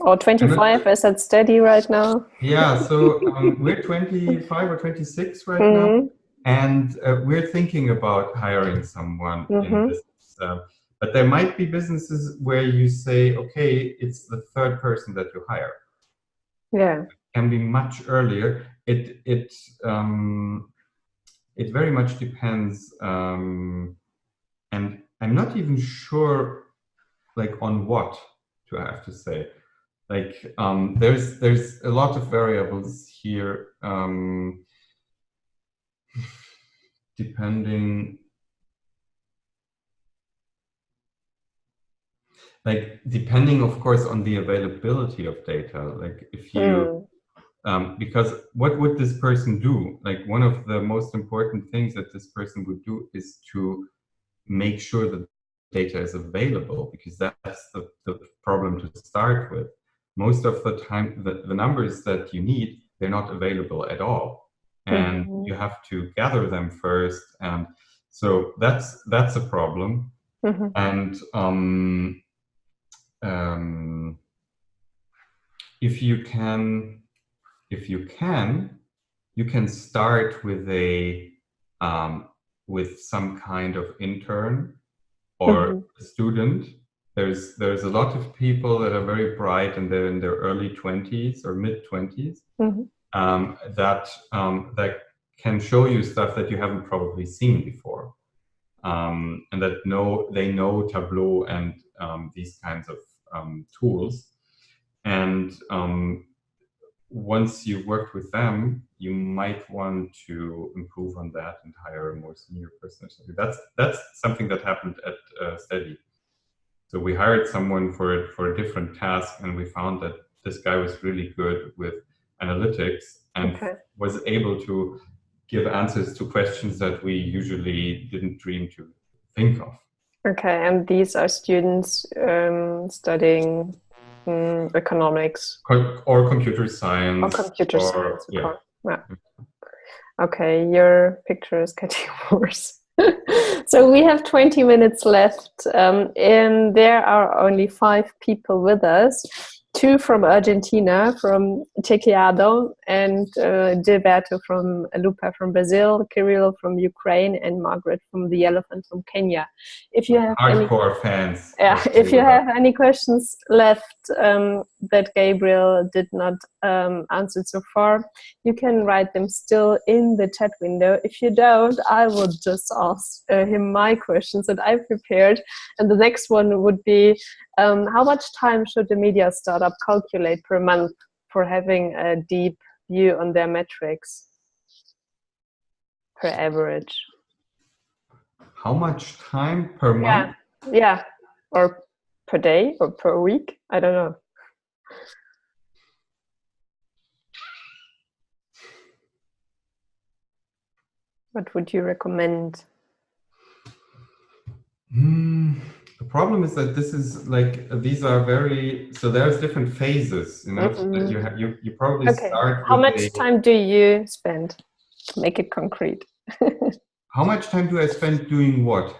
Or 25, is that steady right now? Yeah, so we're 25 or 26 right now, and we're thinking about hiring someone in this. But there might be businesses where you say, okay, it's the third person that you hire. Yeah, it can be much earlier. It very much depends, and I'm not even sure, like on what to have to say. Like there's a lot of variables here, depending of course on the availability of data. Like if you because what would this person do? Like one of the most important things that this person would do is to make sure that data is available, because that's the problem to start with. Most of the time, the numbers that you need, they're not available at all. And you have to gather them first. And so that's a problem. And if you can, you can start with with some kind of intern or student. There's a lot of people that are very bright and they're in their early 20s or mid 20s that can show you stuff that you haven't probably seen before, and that they know Tableau and these kinds of tools. And once you work with them, you might want to improve on that and hire a more senior person. That's something that happened at Steady. So we hired someone for a different task, and we found that this guy was really good with analytics and was able to give answers to questions that we usually didn't dream to think of. Okay, and these are students studying Economics or computer or science computer or science. yeah. Yeah. Okay, your picture is getting worse. So we have 20 minutes left, and there are only 5 people with us. 2 from Argentina, from Tequiado, and Gilberto from Lupa from Brazil, Kirill from Ukraine, and Margaret from the Elephant from Kenya. If you have hardcore fans. Yeah, if you have any questions left that Gabriel did not answer so far, you can write them still in the chat window. If you don't, I will just ask him my questions that I prepared. And the next one would be, how much time should a media startup calculate per month for having a deep view on their metrics per average? How much time per month? Yeah, or per day or per week? I don't know. What would you recommend? The problem is that this is like these are very so there's different phases, you know. So that you have you probably start How with much time do you spend? Make it concrete. How much time do I spend doing what?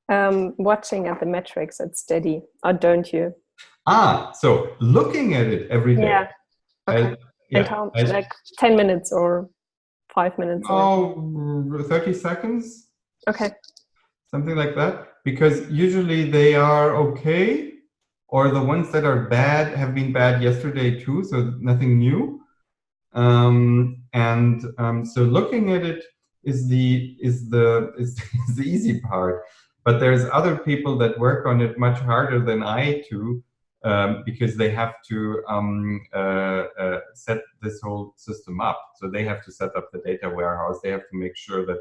Watching at the metrics at Steady, or don't you? So looking at it every day. Yeah. Okay. And how, like 10 minutes or 5 minutes? Oh, 30 seconds. Okay. Something like that. Because usually they are okay, or the ones that are bad have been bad yesterday too, so nothing new. So looking at it is the easy part. But there's other people that work on it much harder than I do, because they have to set this whole system up. So they have to set up the data warehouse. They have to make sure that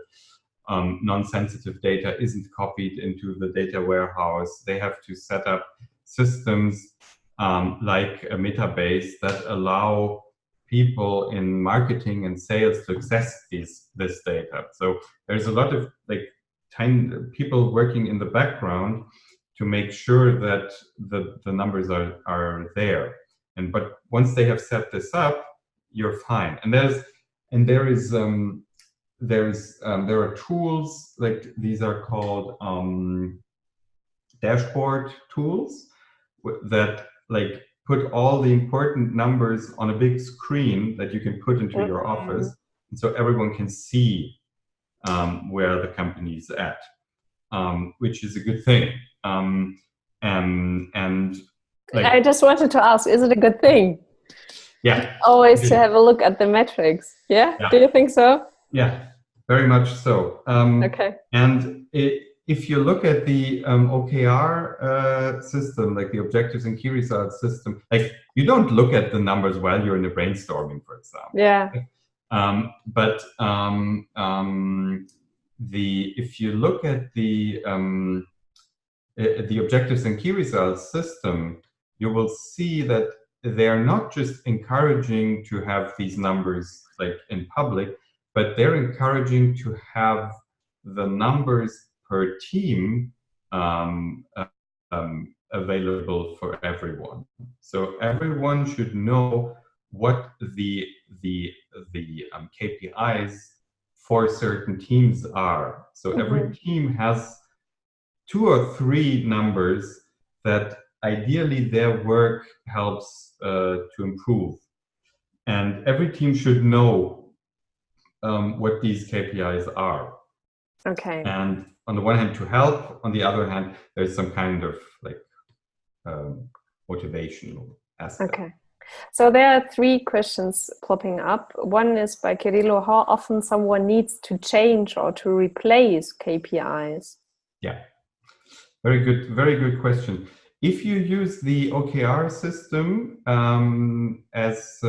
non-sensitive data isn't copied into the data warehouse. They have to set up systems like a Metabase that allow people in marketing and sales to access this data. So there's a lot of like tiny people working in the background to make sure that the numbers are there. But once they have set this up, you're fine. And there are tools like these are called dashboard tools that like put all the important numbers on a big screen that you can put into your office, and so everyone can see where the company is at, which is a good thing. And like, I just wanted to ask, is it a good thing? Yeah. Always to have a look at the metrics. Yeah? Do you think so? Yeah, very much so. Okay. And if you look at the OKR system, like the objectives and key results system, like you don't look at the numbers while you're in a brainstorming, for example. Yeah. If you look at the objectives and key results system, you will see that they are not just encouraging to have these numbers like in public, but they're encouraging to have the numbers per team available for everyone. So everyone should know what the KPIs for certain teams are. So every team has 2 or 3 numbers that ideally their work helps to improve. And every team should know what these KPIs are. Okay. And on the one hand to help, on the other hand, there's some kind of like motivational aspect. Okay. So there are 3 questions popping up. One is by Kirillo, how often someone needs to change or to replace KPIs? Yeah, very good question. If you use the OKR system as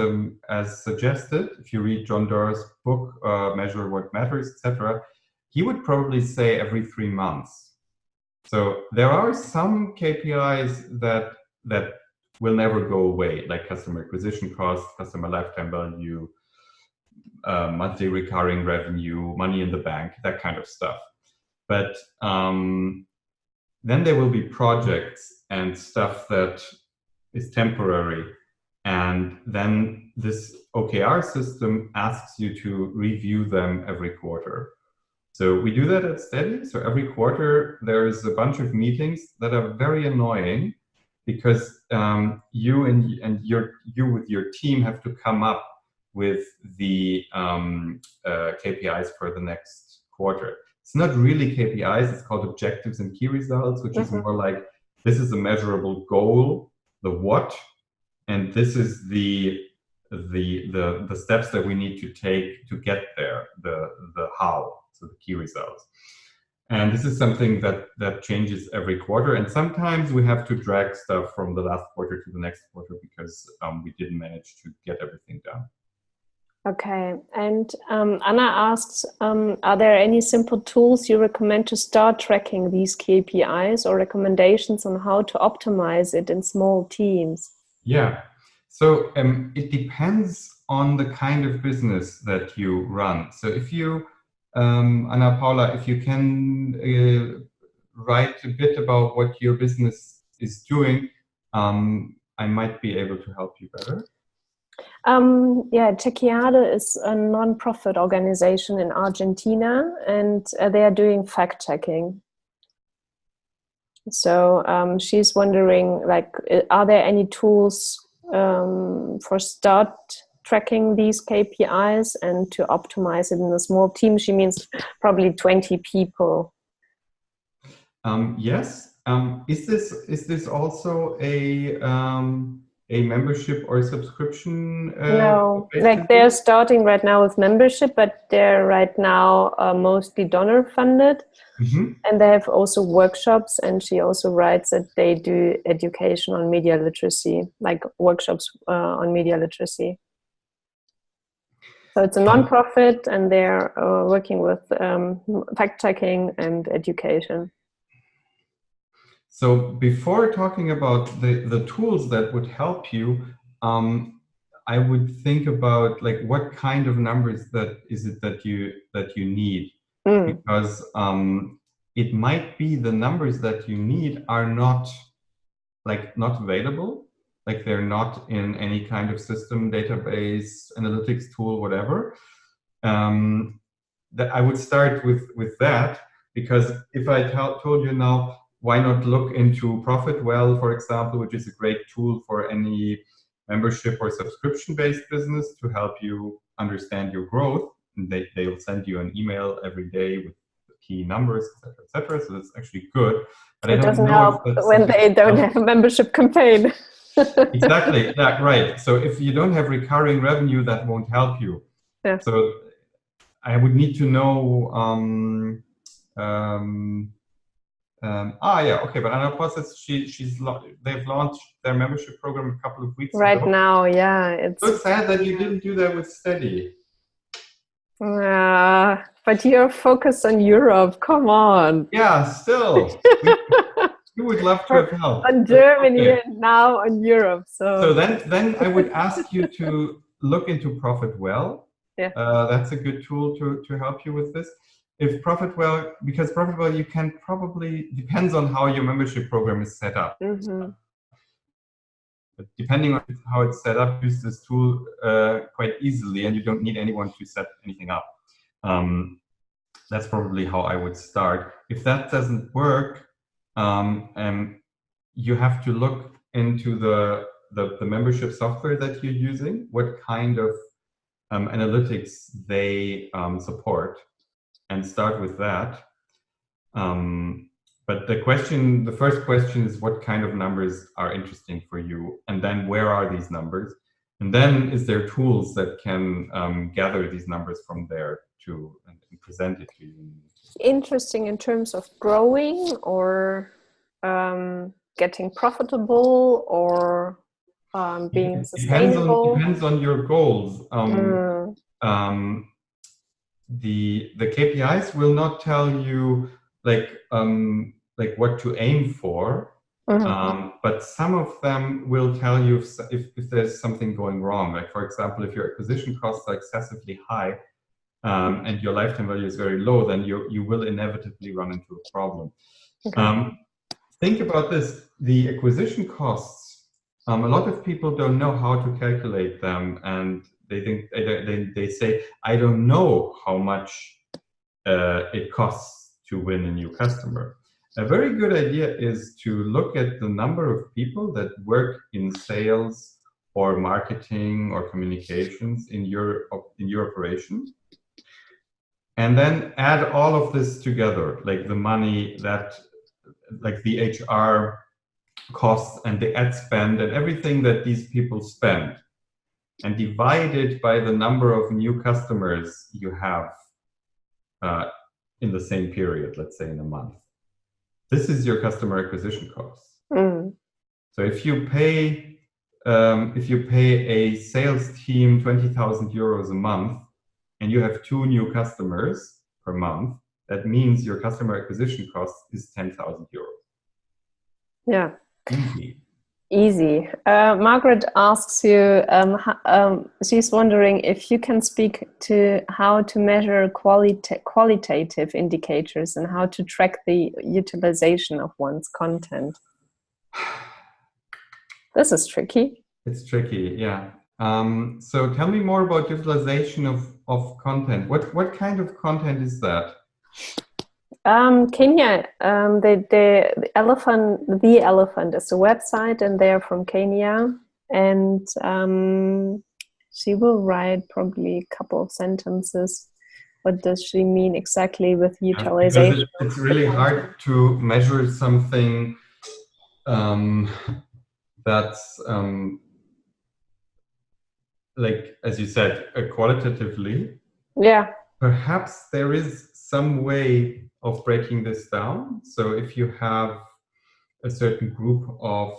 suggested, if you read John Doerr's book, Measure What Matters, etc., he would probably say every 3 months. So there are some KPIs that will never go away, like customer acquisition cost, customer lifetime value, monthly recurring revenue, money in the bank, that kind of stuff. But then there will be projects and stuff that is temporary. And then this OKR system asks you to review them every quarter. So we do that at Steady. So every quarter, there is a bunch of meetings that are very annoying because you with your team have to come up with the KPIs for the next quarter. It's not really KPIs, it's called objectives and key results, which is more like, this is a measurable goal, the what, and this is the steps that we need to take to get there, the how, so the key results. And this is something that changes every quarter. And sometimes we have to drag stuff from the last quarter to the next quarter because we didn't manage to get everything done. Okay. And Anna asks, are there any simple tools you recommend to start tracking these KPIs, or recommendations on how to optimize it in small teams? Yeah. So it depends on the kind of business that you run. So if you, Anna Paula, if you can write a bit about what your business is doing, I might be able to help you better. Yeah, Chequeade is a non-profit organization in Argentina, and they are doing fact-checking. So she's wondering, like, are there any tools for start tracking these KPIs and to optimize it in a small team? She means probably 20 people. Yes. Is this also a membership or a subscription? No, like they're starting right now with membership, but they're right now mostly donor funded. And they have also workshops, and she also writes that they do education on media literacy, like workshops on media literacy. So it's a non-profit, and they're working with fact-checking and education. So before talking about the tools that would help you, I would think about, like, what kind of numbers that you need, because it might be the numbers that you need are not available, like they're not in any kind of system, database, analytics tool, whatever. That I would start with that, because if I told you now, why not look into ProfitWell, for example, which is a great tool for any membership or subscription-based business to help you understand your growth. And they'll send you an email every day with the key numbers, etc., etc. So that's actually good. But it doesn't help when they don't have a membership campaign. Exactly. Yeah, right. So if you don't have recurring revenue, that won't help you. Yeah. So I would need to know. Yeah, okay. But Anna Plus, they've launched their membership program a couple of weeks ago. Right now, yeah. It's so sad that you didn't do that with Steady. But you're focused on Europe. Come on. Yeah, still. We would love to have helped. On Germany and now on Europe. So then I would ask you to look into ProfitWell. Yeah. That's a good tool to help you with this. If ProfitWell, because ProfitWell, you can probably, depends on how your membership program is set up. But depending on how it's set up, use this tool quite easily, and you don't need anyone to set anything up. That's probably how I would start. If that doesn't work, you have to look into the membership software that you're using, what kind of analytics they support, and start with that. But the first question is, what kind of numbers are interesting for you? And then where are these numbers? And then is there tools that can gather these numbers from there and present it to you? Interesting in terms of growing or getting profitable or being sustainable? Depends on your goals. The KPIs will not tell you like what to aim for, but some of them will tell you if there's something going wrong. Like, for example, if your acquisition costs are excessively high and your lifetime value is very low, then you will inevitably run into a problem. Think about this: the acquisition costs a lot of people don't know how to calculate them, and they think they say, I don't know how much it costs to win a new customer. A very good idea is to look at the number of people that work in sales or marketing or communications in your operation, and then add all of this together, like the money that, like the HR costs and the ad spend and everything that these people spend, and divide it by the number of new customers you have in the same period, let's say in a month. This is your customer acquisition costs. Mm. So if you pay a sales team 20,000 euros a month and you have 2 new customers per month, that means your customer acquisition cost is 10,000 euros. Yeah. Easy. Easy. Margaret asks you, she's wondering if you can speak to how to measure qualitative indicators and how to track the utilization of one's content. This is tricky. It's tricky, yeah. So tell me more about utilization of content. What kind of content is that? Kenya, the elephant is a website, and they're from Kenya, and she will write probably a couple of sentences. What does she mean exactly with utilization? Because it's really hard to measure something that's like, as you said, qualitatively. Yeah. Perhaps there is some way of breaking this down. So if you have a certain group of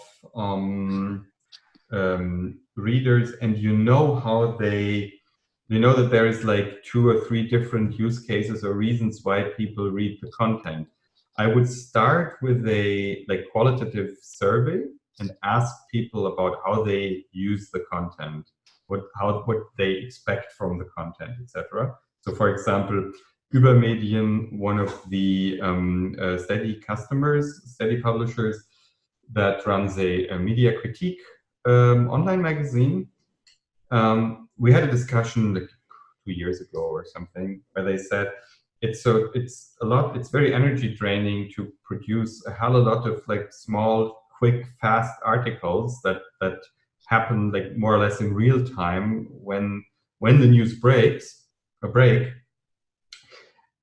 readers, and you know that there is like 2 or 3 different use cases or reasons why people read the content, I would start with a qualitative survey and ask people about how they use the content, what they expect from the content, etc. So, for example, Übermedien, one of the steady publishers that runs a media critique online magazine. We had a discussion like 2 years ago or something, where they said it's very energy draining to produce a hell of a lot of like small, quick, fast articles that happen like more or less in real time when the news breaks.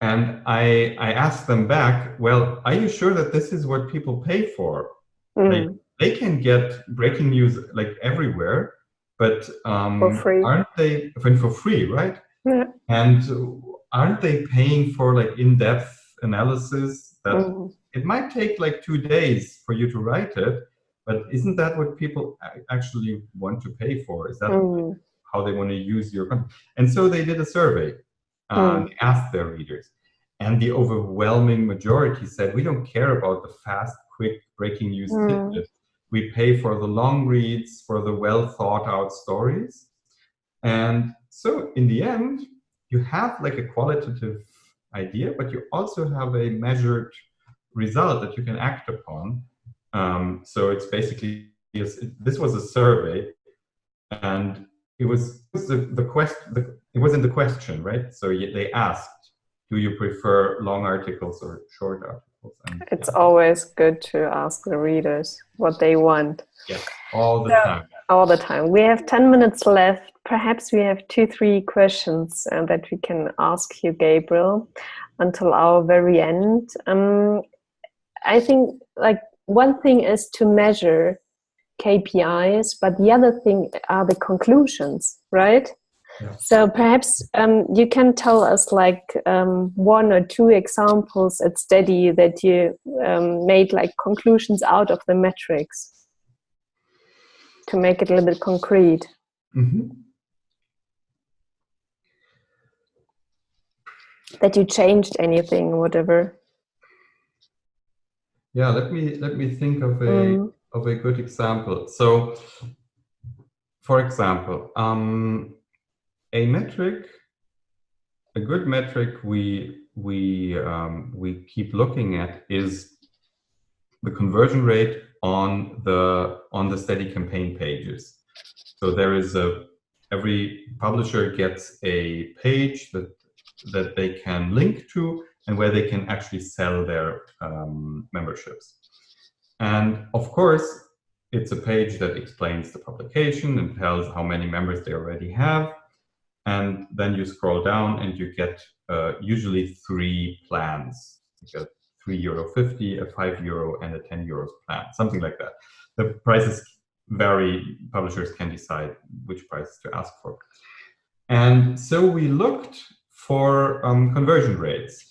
And I asked them back, well, are you sure that this is what people pay for? Like, they can get breaking news like everywhere, but for free. aren't they for free, right? Yeah. And aren't they paying for like in-depth analysis that it might take like 2 days for you to write it, but isn't that what people actually want to pay for? Is that how they want to use your content? And so they did a survey and asked their readers, and the overwhelming majority said, we don't care about the fast, quick breaking news tidbits. We pay for the long reads, for the well thought out stories. And so in the end, you have like a qualitative idea, but you also have a measured result that you can act upon. So it's basically, this was a survey, and it was the question, it wasn't the question, right? So they asked, do you prefer long articles or short articles? And it's always good to ask the readers what they want. Yeah, all the time. All the time. We have 10 minutes left. Perhaps we have 2-3 questions that we can ask you, Gabriel, until our very end. I think like one thing is to measure KPIs, but the other thing are the conclusions, right? Yeah. So perhaps you can tell us like 1 or 2 examples at Steady that you made like conclusions out of the metrics to make it a little bit concrete. That you changed anything or whatever. Yeah, let me think of a good example. So, for example, a good metric we keep looking at is the conversion rate on the steady campaign pages. So there is every publisher gets a page that they can link to and where they can actually sell their memberships. And of course, it's a page that explains the publication and tells how many members they already have. And then you scroll down and you get usually 3 plans. You get €3.50, a €5, and a €10 plan, something like that. The prices vary. Publishers can decide which prices to ask for. And so we looked for conversion rates.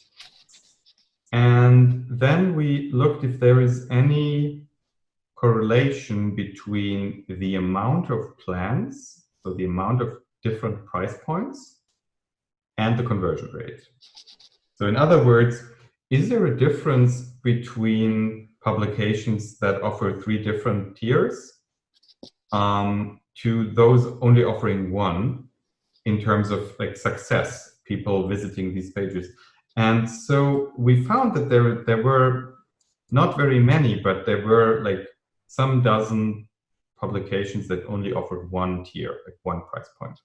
And then we looked if there is any correlation between the amount of plans, so the amount of different price points, and the conversion rate. So in other words, is there a difference between publications that offer 3 different tiers to those only offering 1 in terms of like success, people visiting these pages? And so we found that there were not very many, but there were like some dozen publications that only offered 1 tier, like 1 price point.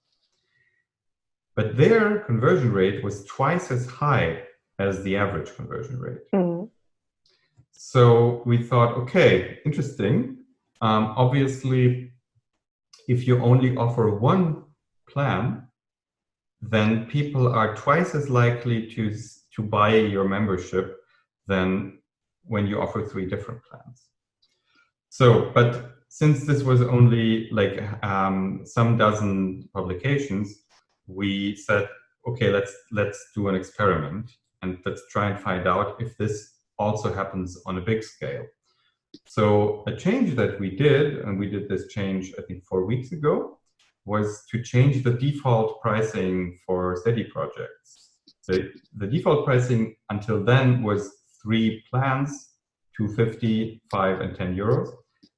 But their conversion rate was twice as high as the average conversion rate. Mm-hmm. So we thought, okay, interesting. Obviously, if you only offer 1 plan, then people are twice as likely to buy your membership than when you offer 3 different plans. So, but since this was only like some dozen publications, we said, okay, let's do an experiment and let's try and find out if this also happens on a big scale. So a change that we did, and we did this change, I think 4 weeks ago, was to change the default pricing for steady projects. The default pricing until then was 3 plans, €2.50, €5, and €10.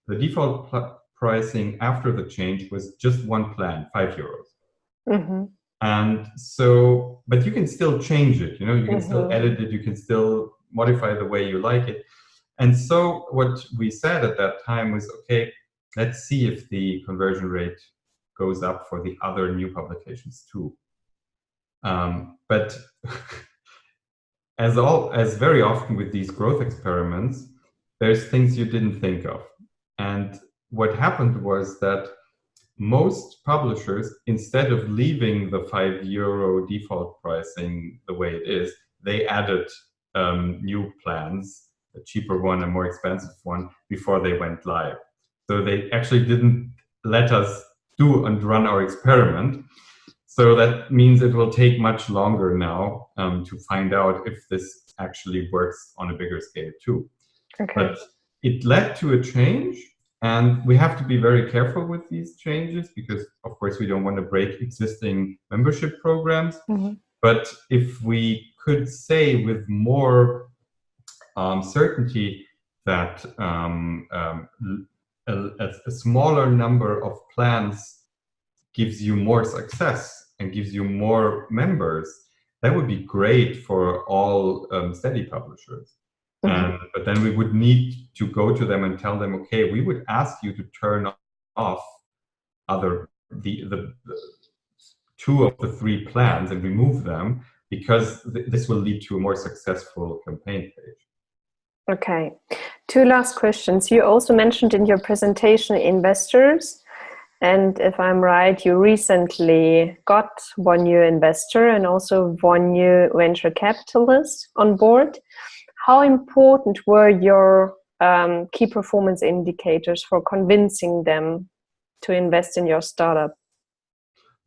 The default pricing after the change was just 1 plan, €5. Mm-hmm. And so, but you can still change it, you know, you can still edit it, you can still modify the way you like it. And so what we said at that time was, okay, let's see if the conversion rate goes up for the other new publications too. But as very often with these growth experiments, there's things you didn't think of. And what happened was that most publishers, instead of leaving the €5 default pricing the way it is, they added new plans, a cheaper one, a more expensive one, before they went live. So they actually didn't let us do and run our experiment. So that means it will take much longer now to find out if this actually works on a bigger scale too. Okay. But it led to a change. And we have to be very careful with these changes because, of course, we don't want to break existing membership programs. Mm-hmm. But if we could say with more certainty that a smaller number of plans gives you more success and gives you more members, that would be great for all steady publishers. Mm-hmm. But then we would need to go to them and tell them, okay, we would ask you to turn off the 2 of the 3 plans and remove them because this will lead to a more successful campaign page. Okay. 2 last questions. You also mentioned in your presentation investors. And if I'm right, you recently got 1 new investor and also 1 new venture capitalist on board. How important were your key performance indicators for convincing them to invest in your startup?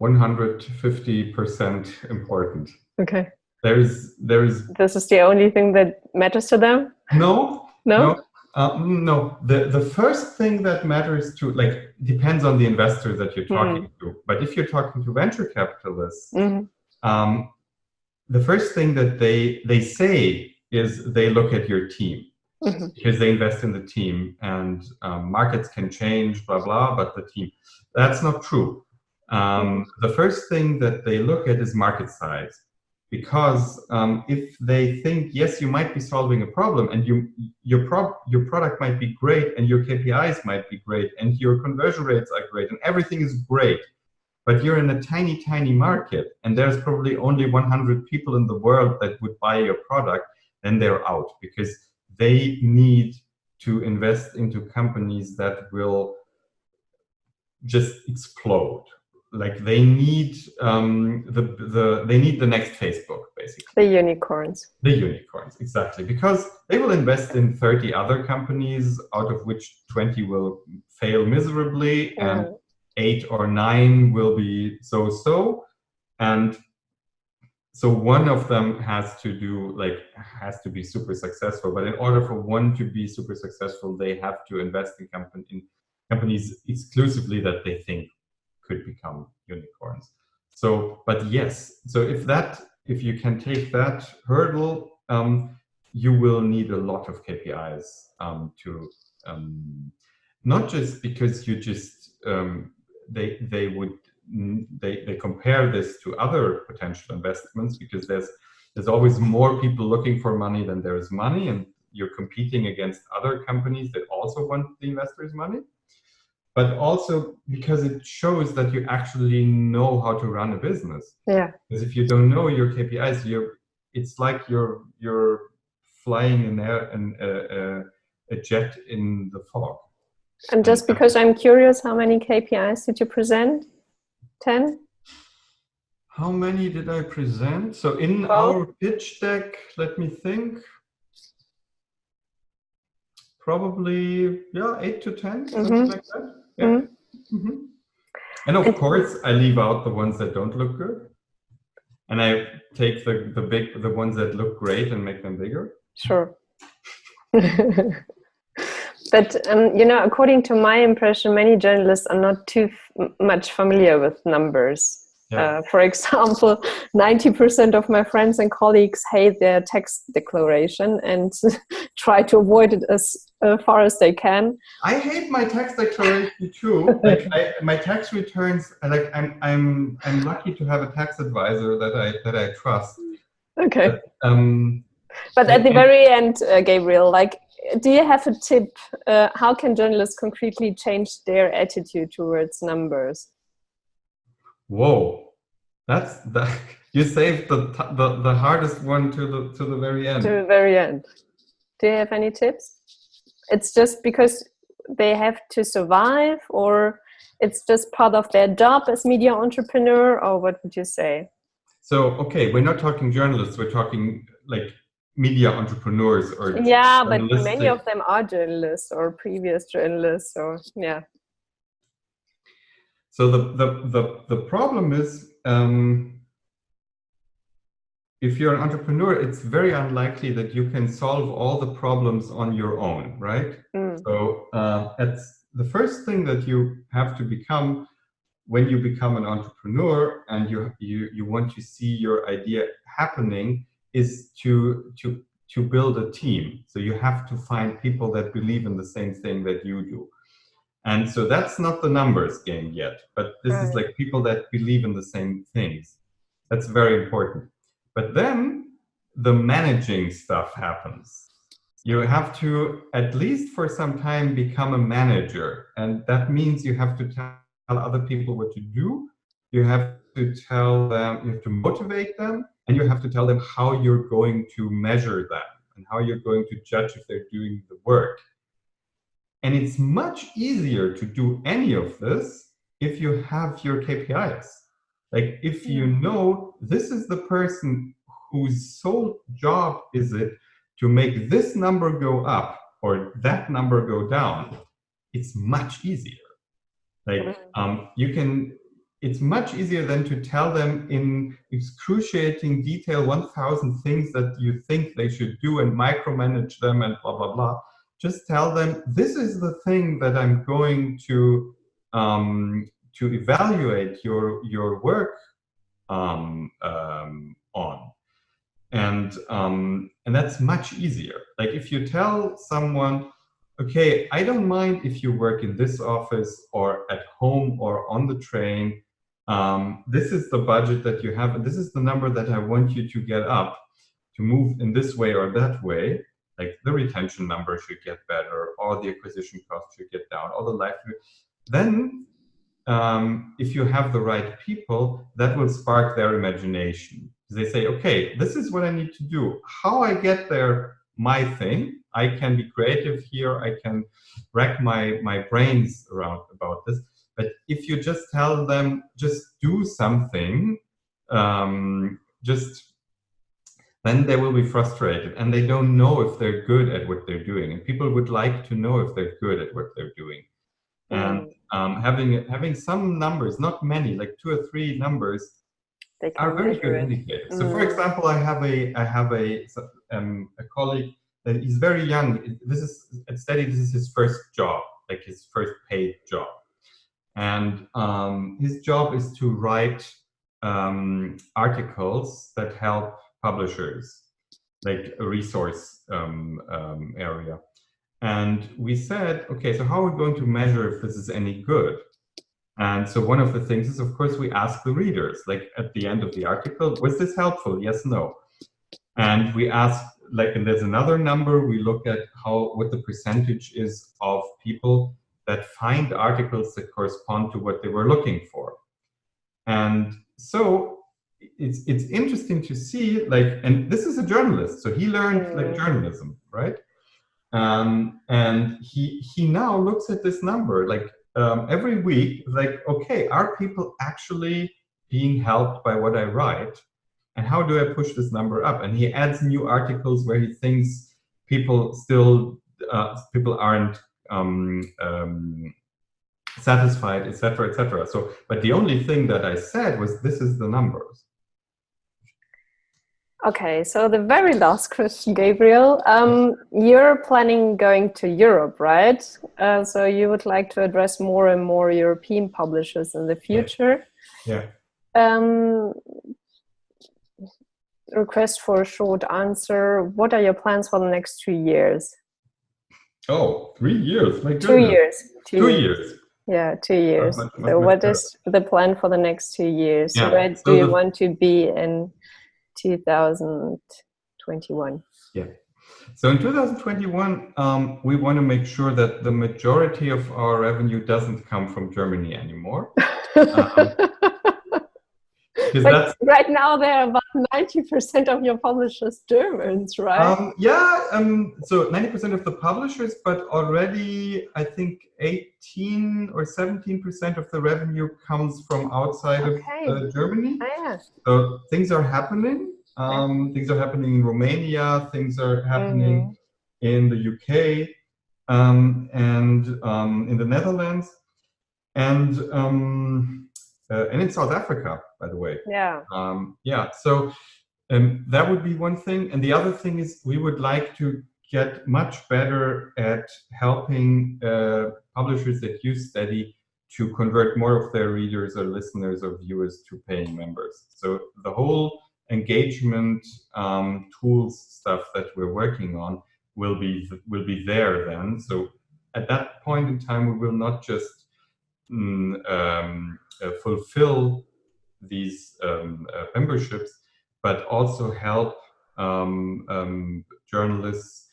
150% important. Okay. There is. This is the only thing that matters to them? No. No. The first thing that matters to, like, depends on the investor that you're talking to. But if you're talking to venture capitalists, the first thing that they say is they look at your team because they invest in the team and markets can change, blah, blah, but the team. That's not true. The first thing that they look at is market size because if they think, yes, you might be solving a problem, and your product might be great, and your KPIs might be great, and your conversion rates are great, and everything is great, but you're in a tiny, tiny market, and there's probably only 100 people in the world that would buy your product, then they're out, because they need to invest into companies that will just explode. Like they need they need the next Facebook, basically. The unicorns. The unicorns, exactly, because they will invest in 30 other companies, out of which 20 will fail miserably, and 8 or 9 will be so-so, and so one of them has to be super successful. But in order for one to be super successful, they have to invest in companies exclusively that they think could become unicorns. So, but yes, so if you can take that hurdle, you will need a lot of KPIs to not just because you just they compare this to other potential investments, because there's always more people looking for money than there is money, and you're competing against other companies that also want the investors' money. But also because it shows that you actually know how to run a business. Yeah. Because if you don't know your KPIs, it's like you're flying in a jet in the fog. And just because I'm curious, how many KPIs did you present? 10? How many did I present? So in our pitch deck, let me think. Probably, 8 to 10, something like that. Yeah. And of course, I leave out the ones that don't look good, and I take the ones that look great and make them bigger. Sure. But according to my impression, many journalists are not too much familiar with numbers. Yeah. For example, 90% of my friends and colleagues hate their tax declaration and try to avoid it as far as they can. I hate my tax declaration too. My tax returns. I'm lucky to have a tax advisor that I trust. Okay. But at the very end, Gabriel, do you have a tip? How can journalists concretely change their attitude towards numbers? Whoa, you saved the hardest one to the very end. To the very end. Do you have any tips? It's just because they have to survive, or it's just part of their job as media entrepreneur, or what would you say? So, okay, we're not talking journalists, we're talking media entrepreneurs or but many of them are journalists or previous journalists, or yeah. So the problem is, if you're an entrepreneur, it's very unlikely that you can solve all the problems on your own, right? So the first thing that you have to become when you become an entrepreneur and you want to see your idea happening is to build a team. So you have to find people that believe in the same thing that you do. And so that's not the numbers game yet, but this is people that believe in the same things. That's very important. But then the managing stuff happens. You have to, at least for some time, become a manager. And that means you have to tell other people what to do. You have to tell them, you have to motivate them, and you have to tell them how you're going to measure them and how you're going to judge if they're doing the work. And it's much easier to do any of this if you have your KPIs. If you know this is the person whose sole job is it to make this number go up or that number go down, it's much easier. It's much easier than to tell them in excruciating detail 1,000 things that you think they should do and micromanage them and blah, blah, blah. Just tell them, this is the thing that I'm going to evaluate your work on. And that's much easier. If you tell someone, okay, I don't mind if you work in this office or at home or on the train, this is the budget that you have, and this is the number that I want you to get up to move in this way or that way. Like the retention number should get better, or the acquisition cost should get down, or the lifetime. Then, if you have the right people, that will spark their imagination. They say, okay, this is what I need to do. How I get there, my thing. I can be creative here. I can rack my brains around about this. But if you just tell them, just do something, just then they will be frustrated and they don't know if they're good at what they're doing. And people would like to know if they're good at what they're doing. And having some numbers, not many, like 2 or 3 numbers, are very good indicators. So, for example, I have a colleague that is very young. This is his first job, like his first paid job, and his job is to write articles that help publishers, like a resource area. And we said, okay, so how are we going to measure if this is any good? And so one of the things is, of course, we ask the readers, like at the end of the article, was this helpful? Yes, no. And we ask, like, and there's another number, we look at what the percentage is of people that find articles that correspond to what they were looking for. And so it's interesting to see, like, and this is a journalist, so he learned like journalism, right? And he now looks at this number, like every week, like, okay, are people actually being helped by what I write? And how do I push this number up? And he adds new articles where he thinks people aren't satisfied, etc., etc. So, but the only thing that I said was, this is the numbers. Okay, so the very last question, Gabriel. You're planning going to Europe, right? So you would like to address more and more European publishers in the future. Yeah. Request for a short answer. What are your plans for the next 2 years? Oh, 3 years. My goodness. 2 years. 2 years. Yeah, 2 years. So what is the plan for the next 2 years? Yeah. Where do you want to be in 2021? Yeah. So in 2021, we want to make sure that the majority of our revenue doesn't come from Germany anymore. But right now, there are about 90% of your publishers Germans, right? So 90% of the publishers, but already I think 18 or 17% of the revenue comes from outside of Germany. Oh, yeah. So things are happening. Things are happening in Romania. Things are happening in the UK and in the Netherlands and in South Africa, by the way. So that would be one thing. And the other thing is, we would like to get much better at helping publishers that use Steady to convert more of their readers or listeners or viewers to paying members. So the whole engagement tools stuff that we're working on will be there then. So at that point in time, we will not just fulfill these memberships, but also help journalists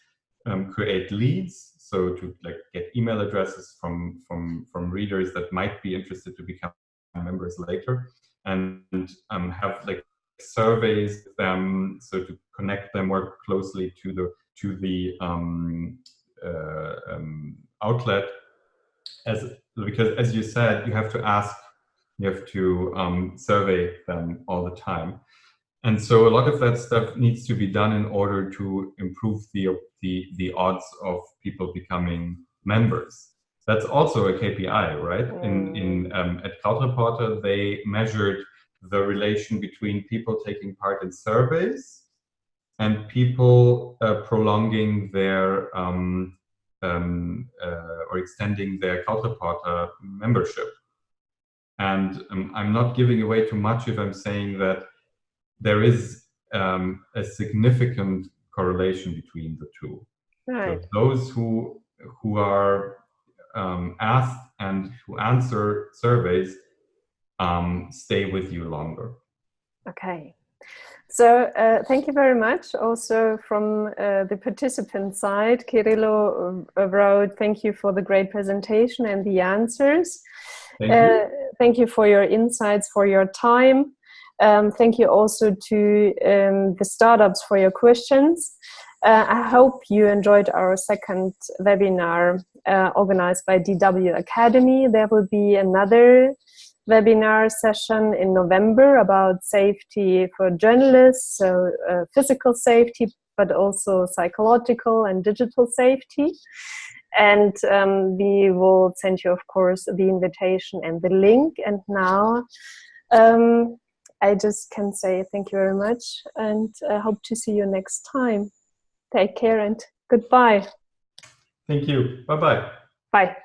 create leads. So to like get email addresses from readers that might be interested to become members later, and have like surveys with them, so to connect them more closely to the outlet. Because as you said, you have to survey them all the time. And so a lot of that stuff needs to be done in order to improve the odds of people becoming members. That's also a KPI, right? At Cloud Reporter, they measured the relation between people taking part in surveys and people prolonging their or extending their Cloud Reporter membership. And I'm not giving away too much if I'm saying that there is a significant correlation between the two. Right. So those who are asked and who answer surveys stay with you longer. Okay. So thank you very much. Also from the participant side, Kirilo wrote, thank you for the great presentation and the answers. Thank you for your insights, for your time. Thank you also to the startups for your questions. I hope you enjoyed our second webinar organized by DW Academy. There will be another webinar session in November about safety for journalists, so physical safety, but also psychological and digital safety. And we will send you, of course, the invitation and the link. And now I just can say thank you very much, and I hope to see you next time. Take care and goodbye. Thank you. Bye-bye. Bye.